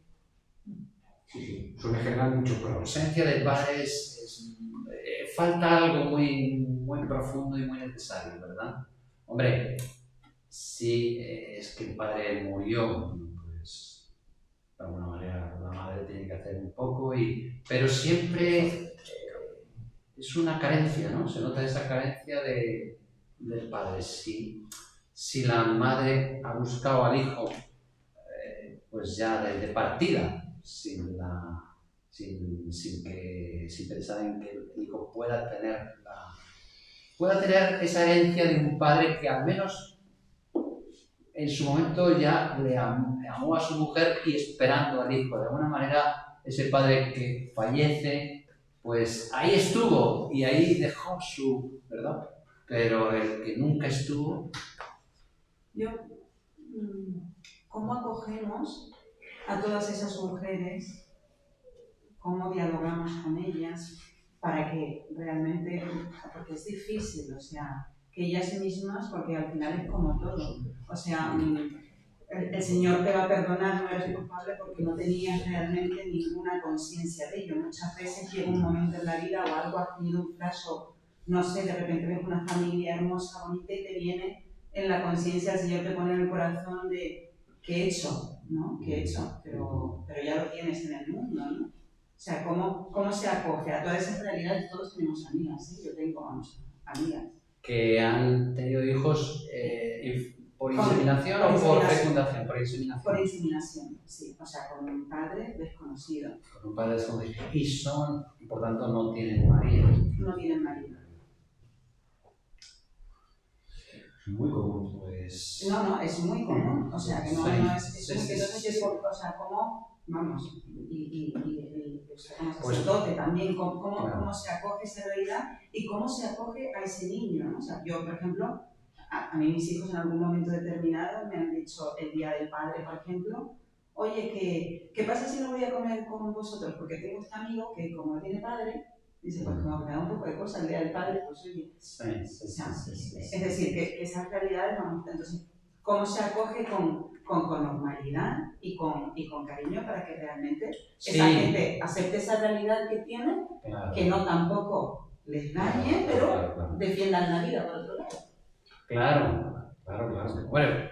Sí, suele generar muchos problemas. La ausencia de padre falta algo muy, muy profundo y muy necesario, ¿verdad? Hombre, sí, es que el padre murió, pues de alguna manera la madre tiene que hacer un poco, pero siempre es una carencia, ¿no? Se nota esa carencia del padre. Si la madre ha buscado al hijo, pues ya de partida, sin pensar en que el hijo pueda tener esa herencia de un padre que al menos en su momento ya le amó a su mujer y esperando al hijo. De alguna manera, ese padre que fallece, pues ahí estuvo y ahí dejó su, ¿verdad? Pero el que nunca estuvo... ¿Cómo acogemos a todas esas mujeres? ¿Cómo dialogamos con ellas para que realmente, porque es difícil, o sea, que ellas mismas, porque al final es como todo, o sea, el Señor te va a perdonar, no eres culpable porque no tenías realmente ninguna conciencia de ello. Muchas veces llega un momento en la vida o algo, has tenido un flash, no sé, de repente ves una familia hermosa, bonita y te viene en la conciencia, el Señor te pone en el corazón de ¿qué he hecho? ¿No? ¿Qué he hecho? Pero ya lo tienes en el mundo, ¿no? O sea, ¿cómo se acoge a todas esas realidades? Todos tenemos amigas, ¿sí? Yo tengo, vamos, amigas. Que han tenido hijos por inseminación o por fecundación. Por inseminación. Por inseminación, sí. O sea, con un padre desconocido. Con un padre desconocido. Y son, por tanto, no tienen marido. No tienen marido. Muy común. Pues... No, es muy común. O sea, que no, Sí, no es... sí, entonces, sí. o sea, ¿cómo? Vamos, y como Pues, sacerdote también, claro. cómo se acoge esa realidad y cómo se acoge a ese niño, ¿no? O sea, yo, por ejemplo, a mí mis hijos en algún momento determinado me han dicho el Día del Padre, por ejemplo, oye, ¿qué pasa si no voy a comer con vosotros? Porque tengo este amigo que como no tiene padre, dice, pues como me da un poco de cosa el Día del Padre, pues oye. Sí. Es decir, que esas realidades, vamos, entonces, ¿cómo se acoge con normalidad y con cariño para que realmente esa gente acepte esa realidad que tiene, claro, que no tampoco les dañe, pero claro, defiendan la vida por otro lado? Claro. Bueno,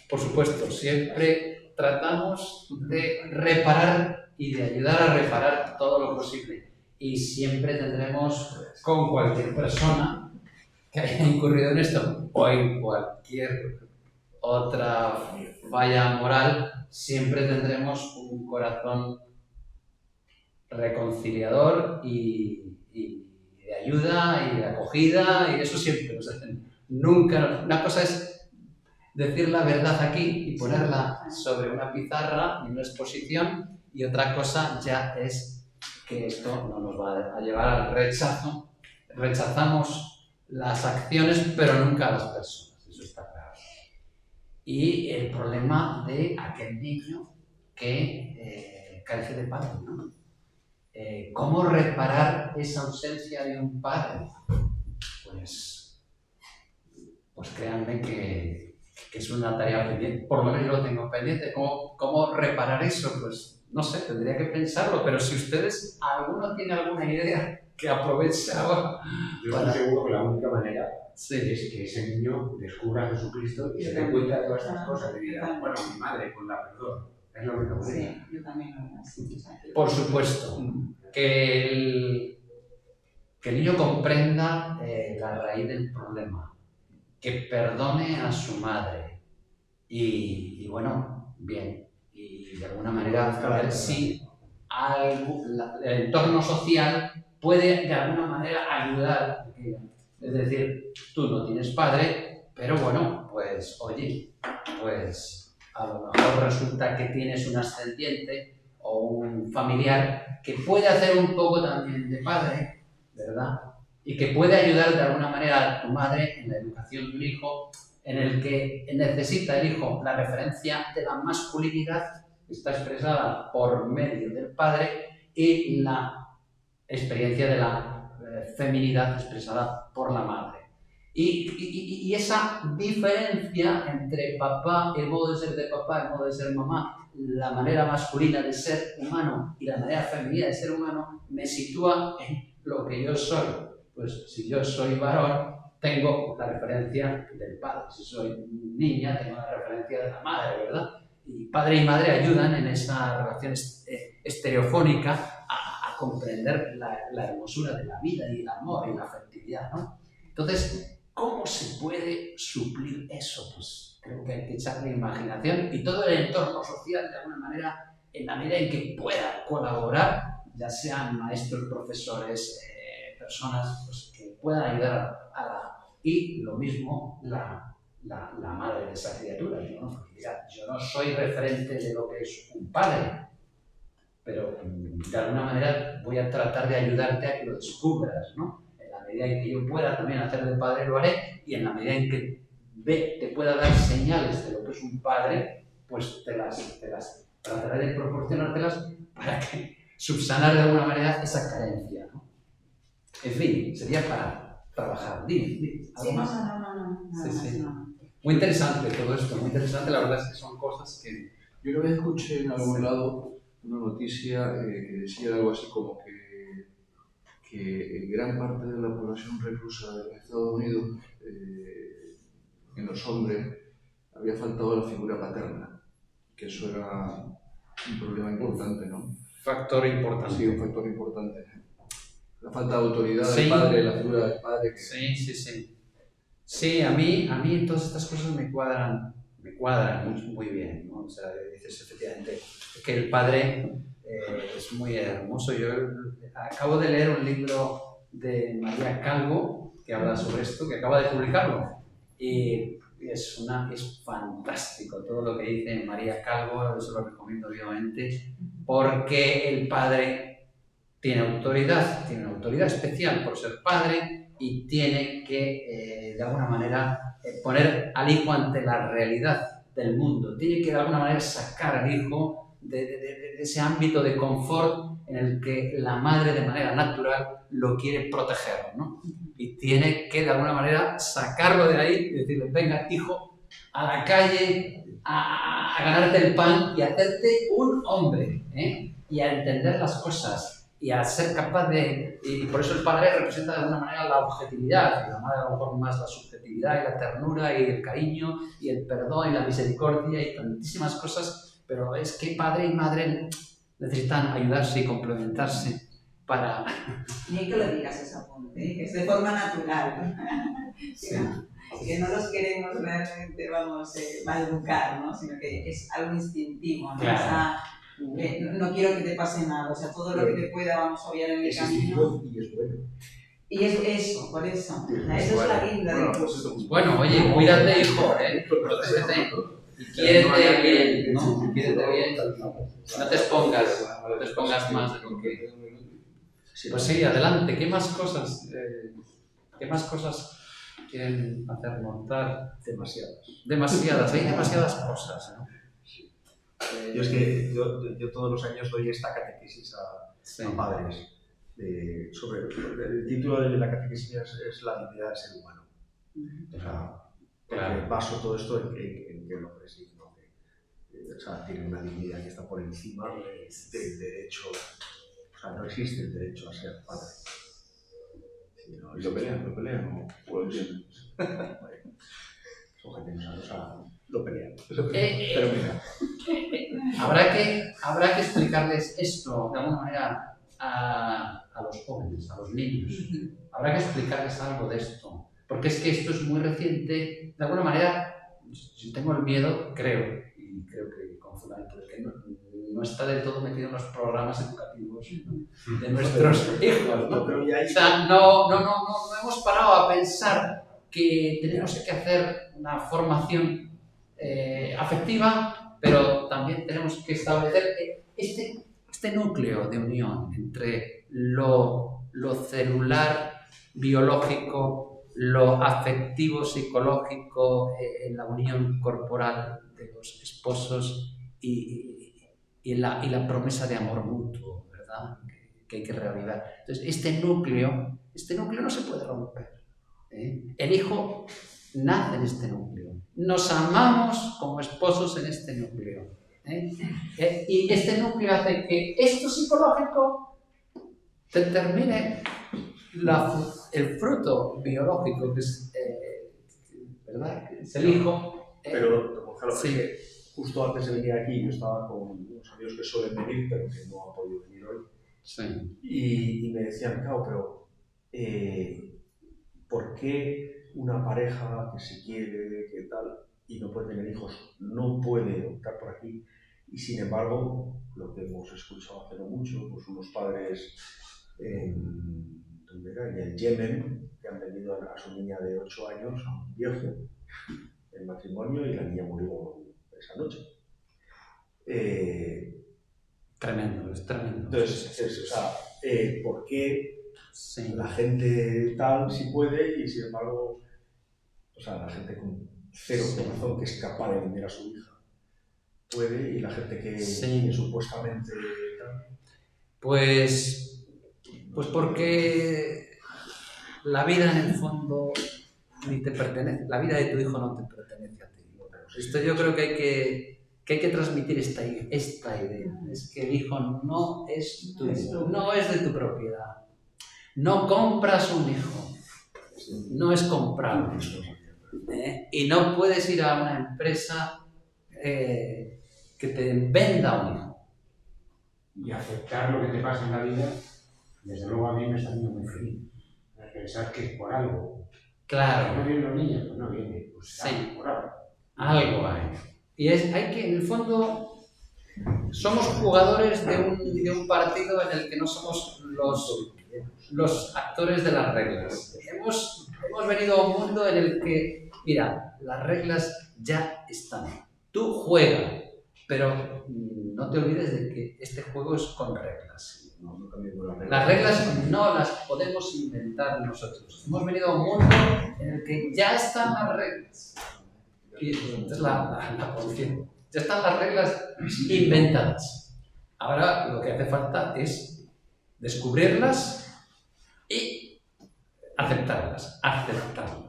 por supuesto, siempre tratamos de reparar y de ayudar a reparar todo lo posible. Y siempre tendremos con cualquier persona que haya incurrido en esto o en cualquier otra falla moral, siempre tendremos un corazón reconciliador y de ayuda y de acogida, y eso siempre. O sea, nunca, una cosa es decir la verdad aquí y ponerla sobre una pizarra en una exposición, y otra cosa ya es que esto no nos va a llevar al rechazo. Rechazamos las acciones, pero nunca a las personas, eso está claro. Y el problema de aquel niño que carece de padre, ¿no? ¿Cómo reparar esa ausencia de un padre? Pues créanme que es una tarea pendiente, por lo menos yo lo tengo pendiente. ¿Cómo reparar eso? Pues no sé, tendría que pensarlo, pero si ustedes, alguno tiene alguna idea, que aproveche ahora. Yo estoy seguro que la única manera sí, es que ese niño descubra a Jesucristo y se dé cuenta de todas estas cosas y diga, bueno, mi madre, con la perdón. Es la única manera. Sí, yo también lo veo así. Por supuesto, que el niño comprenda la raíz del problema, que perdone a su madre y bueno, bien, y de alguna manera a ver si el entorno social puede de alguna manera ayudar. Es decir, tú no tienes padre, pero bueno, pues oye, pues a lo mejor resulta que tienes un ascendiente o un familiar que puede hacer un poco también de padre, ¿verdad? Y que puede ayudar de alguna manera a tu madre en la educación de un hijo, en el que necesita el hijo la referencia de la masculinidad que está expresada por medio del padre y la experiencia de la feminidad expresada por la madre. Y esa diferencia entre papá, el modo de ser de papá, el modo de ser mamá, la manera masculina de ser humano y la manera femenina de ser humano, me sitúa en lo que yo soy. Pues si yo soy varón, tengo la referencia del padre. Si soy niña, tengo la referencia de la madre, ¿verdad? Y padre y madre ayudan en esa relación estereofónica a comprender la hermosura de la vida y el amor y la afectividad, ¿no? Entonces, ¿cómo se puede suplir eso? Pues creo que hay que echarle imaginación y todo el entorno social, de alguna manera, en la medida en que pueda colaborar, ya sean maestros, profesores, personas pues, que puedan ayudar y lo mismo la madre de esa criatura, ¿no? Porque mira, yo no soy referente de lo que es un padre, pero de alguna manera voy a tratar de ayudarte a que lo descubras, ¿no? En la medida en que yo pueda también hacer de padre, lo haré, y en la medida en que te pueda dar señales de lo que es un padre, pues te las trataré de proporcionártelas para que subsanar de alguna manera esa carencia, ¿no? En fin, sería para trabajar. Dime, ¿algo más? No. Sí. Muy interesante todo esto, muy interesante. La verdad es que son cosas que... Yo una vez escuché en algún lado una noticia que decía algo así como que gran parte de la población reclusa de los Estados Unidos, en los hombres, había faltado la figura paterna, que eso era un problema importante, ¿no? Factor importante. Sí, un factor importante. La falta de autoridad Sí. del padre, la figura del padre. Sí, sí, sí. Sí, a mí todas estas cosas me cuadran muy bien, ¿no? O sea, dices efectivamente que el padre es muy hermoso. Yo acabo de leer un libro de María Calvo que habla sobre esto, que acaba de publicarlo. Y es fantástico todo lo que dice María Calvo, eso lo recomiendo vivamente, porque el padre tiene autoridad especial por ser padre y tiene que, de alguna manera, poner al hijo ante la realidad del mundo. Tiene que, de alguna manera, sacar al hijo de ese ámbito de confort en el que la madre, de manera natural, lo quiere proteger, ¿no? Y tiene que, de alguna manera, sacarlo de ahí y decirle, venga, hijo, a la calle a ganarte el pan y a hacerte un hombre, ¿eh? Y a entender las cosas y a ser capaz de... Y por eso el padre representa de alguna manera la objetividad, y la madre a lo mejor más la subjetividad y la ternura y el cariño y el perdón y la misericordia y tantísimas cosas, pero es que padre y madre necesitan ayudarse y complementarse para... Bien que lo digas ese apunte, que es de forma natural. Sí. Que no los queremos realmente, maleducar, ¿no? Sino que es algo instintivo, ¿no? Claro. O sea, no quiero que te pase nada, o sea, todo lo que te pueda vamos a obviar en el Es camino. y es bueno. Y es eso, por eso. Eso es la guinda de cosas. Bueno, oye, cuídate, hijo, protégete y quiérete bien, ¿no? Quiérete bien, no te expongas más de lo que... Pues sí, adelante, ¿qué más cosas quieren hacer notar? Demasiadas. Hay demasiadas cosas, ¿no? Yo es que yo todos los años doy esta catequesis Sí. a padres. Sobre el título de la catequesis es la dignidad del ser humano. O sea, Claro. baso todo esto en que el hombre es digno, o sea, tiene una dignidad que está por encima del derecho. O sea, no existe el derecho a ser padre. Sí, no, ¿Y lo pelean o lo entienden? Son gente que o sea, lo pelean. Pero mira. Habrá que explicarles esto de alguna manera a los jóvenes, a los niños. Habrá que explicarles algo de esto. Porque es que esto es muy reciente. De alguna manera, yo tengo el miedo, creo que con fundamento, de que no está del todo metido en los programas educativos de nuestros hijos, ¿no? O sea, no hemos parado a pensar que tenemos que hacer una formación afectiva, pero también tenemos que establecer este núcleo de unión entre lo celular, biológico, lo afectivo, psicológico, en la unión corporal de los esposos y la promesa de amor mutuo, ¿verdad? Que hay que reavivar. Entonces, este núcleo no se puede romper, ¿eh? El hijo nace en este núcleo. Nos amamos como esposos en este núcleo, ¿eh? Y este núcleo hace que esto psicológico determine el fruto biológico, que es, ¿verdad? Que es el hijo. Pero, Gonzalo, Sí. es que justo antes de venir aquí yo estaba con unos amigos que suelen venir, pero que no han podido venir hoy. Sí. Y me decían, claro, pero ¿por qué una pareja que se quiere, que tal, y no puede tener hijos, no puede optar por aquí? Y sin embargo, lo que hemos escuchado hace no mucho, pues unos padres ¿dónde era? En el Yemen, que han vendido a su niña de 8 años a un viejo en matrimonio y la niña murió esa noche. Tremendo, es tremendo. Entonces, o sea, ¿por qué Sí. la gente tal sí puede y sin embargo, o sea, la gente con cero corazón que es capaz de vender a su hija puede, y la gente que supuestamente tal? Pues porque la vida en el fondo ni te pertenece, la vida de tu hijo no te pertenece a ti. Esto yo creo que hay que transmitir esta idea, es que el hijo no es tuyo, no es de tu propiedad. No compras un hijo, no es comprar un hijo. Y no puedes ir a una empresa que te venda un hijo. Y aceptar lo que te pasa en la vida, desde luego a mí me está haciendo muy feliz. Pensar que es por algo. Claro. ¿No vienen los niños? Pues no viene. Pues Sí. Por algo. Algo hay. Y hay que, en el fondo, somos jugadores de un partido en el que no somos los actores de las reglas. Hemos venido a un mundo en el que, mira, las reglas ya están. Tú juega, pero no te olvides de que este juego es con reglas. Las reglas no las podemos inventar nosotros. Hemos venido a un mundo en el que ya están las reglas. Y esta es la conciencia. Ya están las reglas inventadas. Ahora lo que hace falta es descubrirlas y aceptarlas. Aceptación,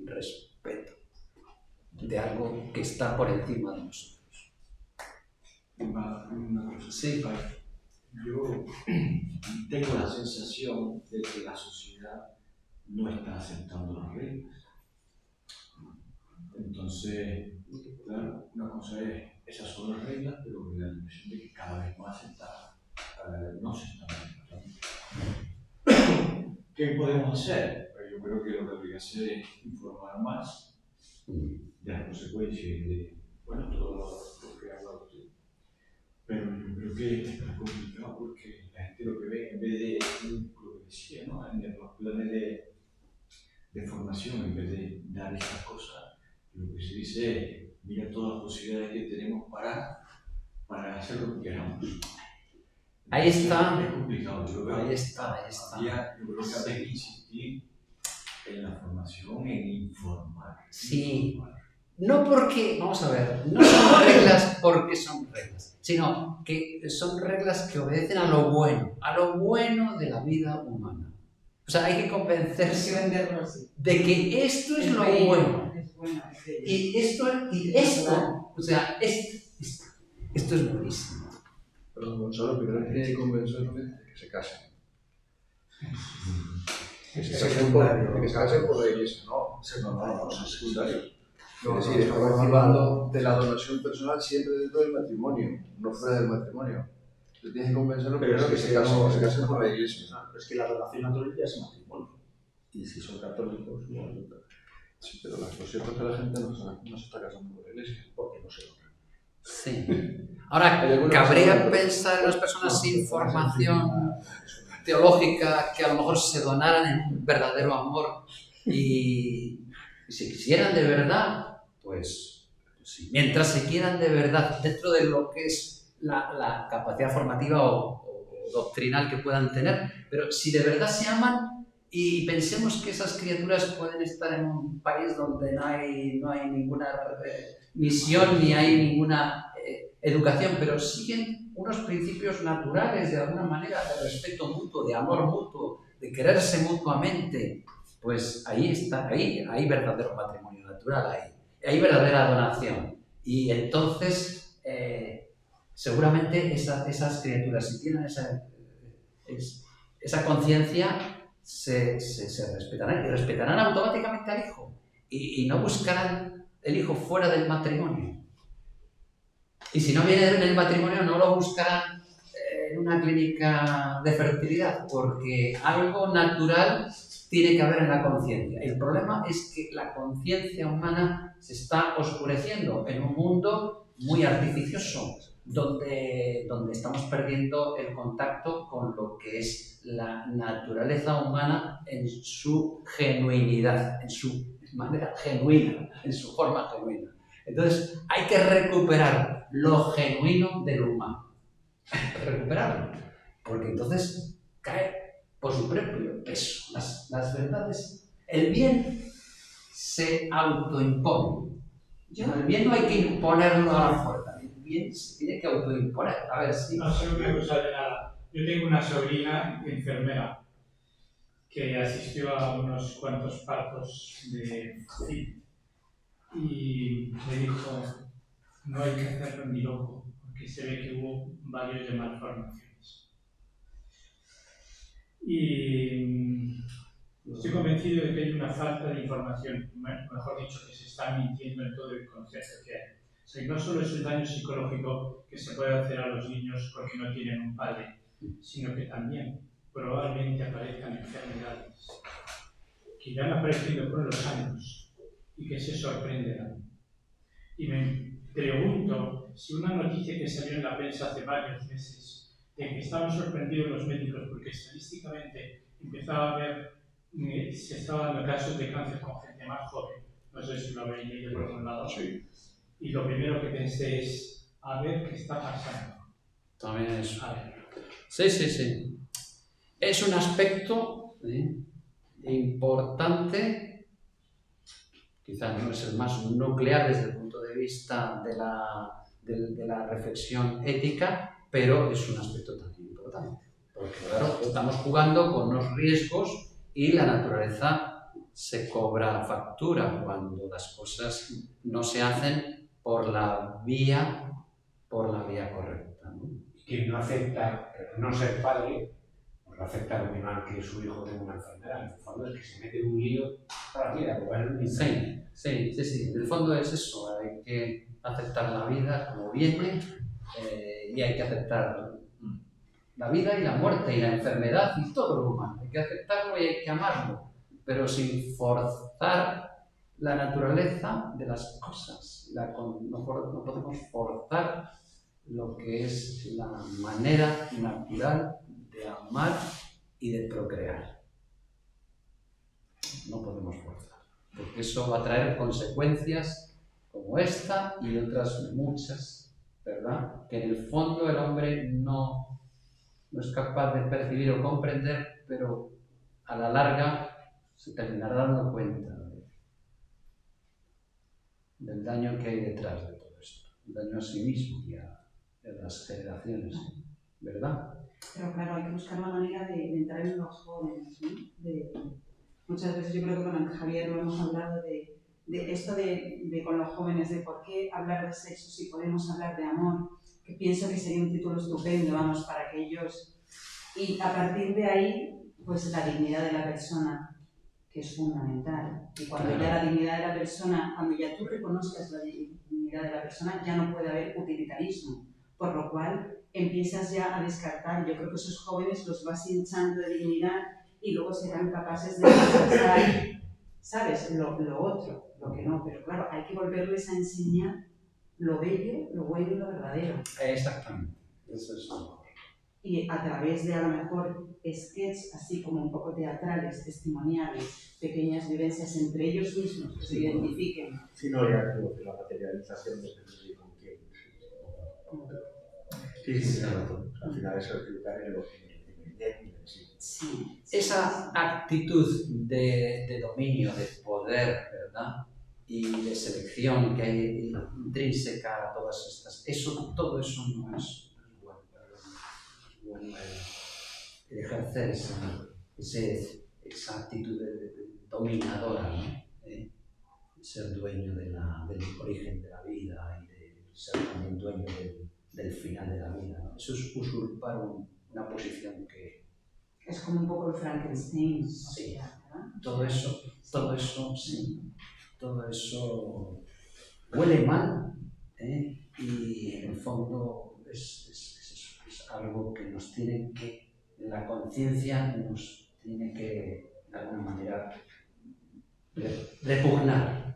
respeto de algo que está por encima de nosotros. Una cosa. Sí. Yo tengo la sensación de que la sociedad no está aceptando las reglas. Entonces, claro, una cosa es, esas son las reglas, pero me da la impresión de que cada vez más no se están aceptando. ¿Qué podemos hacer? Pues yo creo que lo que hay que hacer es informar más de las consecuencias de, bueno, todo lo que ha hablado usted. Pero yo creo que es complicado porque la gente lo que ve, en vez de lo que decía, ¿no? En los planes de formación, en vez de dar estas cosas, lo que se dice es, mira todas las posibilidades que tenemos para hacer lo que queramos. Ahí está. Es complicado. Ahí está. Yo creo que hay que insistir en la formación, en informar. Sí. No porque, vamos a ver, no son reglas porque son reglas, sino que son reglas que obedecen a lo bueno de la vida humana. O sea, hay que convencerse de que esto es lo bueno. Y esto, o sea, esto es buenísimo. Pero Gonzalo, primero hay que convencerlos de que se casen. Que se casen por la iglesia, no, es secundario. Es decir, estamos hablando de la donación personal siempre dentro del matrimonio, no fuera del matrimonio. Tú tienes que convencerlo que se casen por la iglesia. Pero es que la relación natural ya es matrimonio. Y si son católicos, no. Sí, pero lo cierto es que la gente no se está casando por la iglesia. Porque no se logra. Sí. Ahora, cabría pensar en las personas sin formación teológica que a lo mejor se donaran en un verdadero amor y si quisieran de verdad, pues sí. Mientras se quieran de verdad dentro de lo que es la capacidad formativa o doctrinal que puedan tener, pero si de verdad se aman y pensemos que esas criaturas pueden estar en un país donde no hay ninguna misión ni hay ninguna educación, pero siguen unos principios naturales de alguna manera de respeto mutuo, de amor mutuo, de quererse mutuamente, pues ahí está, hay verdadero matrimonio natural, hay verdadera donación. Y entonces, seguramente esas criaturas, si tienen esa conciencia, se respetarán y respetarán automáticamente al hijo y no buscarán el hijo fuera del matrimonio. Y si no viene en el matrimonio, no lo buscarán en una clínica de fertilidad, porque algo natural tiene que haber en la conciencia. El problema es que la conciencia humana se está oscureciendo en un mundo muy artificioso, donde estamos perdiendo el contacto con lo que es la naturaleza humana en su genuinidad, en su manera genuina, en su forma genuina. Entonces, hay que recuperar lo genuino del humano. Hay que recuperarlo, porque entonces cae por su propio peso. Las verdades, el bien se autoimpone. El bien no hay que imponerlo a la fuerza, el bien se tiene que autoimponer. A ver si... No sé una cosa de nada. Yo tengo una sobrina enfermera que asistió a unos cuantos partos de FIT y me dijo, no hay que hacerlo ni loco, porque se ve que hubo varios de malformaciones. Y estoy convencido de que hay una falta de información, mejor dicho, que se está mintiendo en todo el concepto que hay. O sea, no solo es el daño psicológico que se puede hacer a los niños porque no tienen un padre, sino que también probablemente aparezcan enfermedades que irán apareciendo con los años y que se sorprenderán. Y me pregunto si una noticia que salió en la prensa hace varios meses de que estaban sorprendidos los médicos porque estadísticamente empezaba a haber, se estaban dando casos de cáncer con gente más joven, no sé si lo habéis leído por algún lado, Sí. y lo primero que pensé es, a ver qué está pasando. También es... A ver. Sí, sí, sí. Es un aspecto importante, quizás no es el más nuclear desde el punto de vista de la reflexión ética, pero es un aspecto también importante. Porque, claro, estamos jugando con los riesgos y la naturaleza se cobra factura cuando las cosas no se hacen por la vía correcta, ¿no? Quien no acepta no ser padre, pues va a aceptar muy mal que su hijo tenga una enfermedad. En el fondo es que se mete en un lío para la vida, porque es un Sí, sí, sí, sí. En el fondo es eso. Hay que aceptar la vida como viene y hay que aceptar la vida y la muerte y la enfermedad y todo lo humano. Hay que aceptarlo y hay que amarlo, pero sin forzar la naturaleza de las cosas. No podemos forzar lo que es la manera natural de amar y de procrear. No podemos forzar, porque eso va a traer consecuencias como esta y otras muchas, ¿verdad? Que en el fondo el hombre no es capaz de percibir o comprender, pero a la larga se terminará dando cuenta del daño que hay detrás de todo esto, el daño a sí mismo y a las generaciones, ¿verdad? Pero claro, hay que buscar la manera de entrar en los jóvenes, ¿no? Muchas veces yo creo que con Javier lo hemos hablado de esto de con los jóvenes, de por qué hablar de sexo si podemos hablar de amor, que pienso que sería un título estupendo, vamos, para que ellos... Y a partir de ahí, pues la dignidad de la persona, que es fundamental. Y cuando ya la dignidad de la persona, cuando ya tú reconozcas la dignidad de la persona, ya no puede haber utilitarismo. Por lo cual empiezas ya a descartar. Yo creo que esos jóvenes los vas hinchando de dignidad y luego serán capaces de rechazar, ¿sabes? Lo otro, lo que no. Pero claro, hay que volverles a enseñar lo bello, lo bueno y lo verdadero. Exactamente. Eso es lo mejor. Y a través de, a lo mejor, sketches así como un poco teatrales, testimoniales, pequeñas vivencias entre ellos mismos, que se identifiquen. Sí, no, ya creo que la materialización de ese con quién. Sí, tiene razón. Al final es educar en lo que Sí. Esa actitud de dominio, de poder, ¿verdad? Y de selección que hay intrínseca a todas estas, todo eso no es bueno, ¿verdad? Es bueno ejercer esa actitud dominadora, ¿no? Ser dueño del origen de la vida y de ser también dueño del final de la vida, ¿no? Eso es usurpar una posición que... Es como un poco el Frankenstein. Sí, ¿verdad? todo eso, sí, todo eso huele mal, y en el fondo es algo que nos tiene que, la conciencia nos tiene que, de alguna manera, repugnar.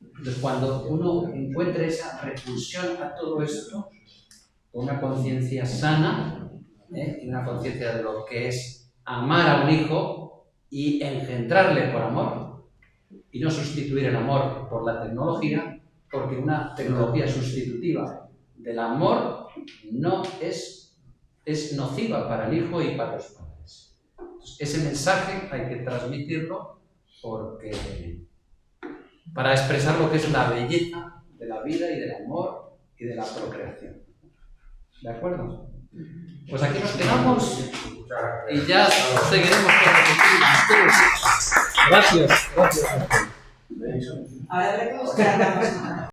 Entonces, cuando uno encuentra esa repulsión a todo esto, con una conciencia sana, y una conciencia de lo que es amar a un hijo y engendrarle por amor, y no sustituir el amor por la tecnología, porque una tecnología sustitutiva del amor no es nociva para el hijo y para los padres. Entonces, ese mensaje hay que transmitirlo para expresar lo que es la belleza de la vida y del amor y de la procreación. ¿De acuerdo? Pues aquí nos quedamos y ya seguiremos con los. Gracias. Ahora veremos qué hagamos.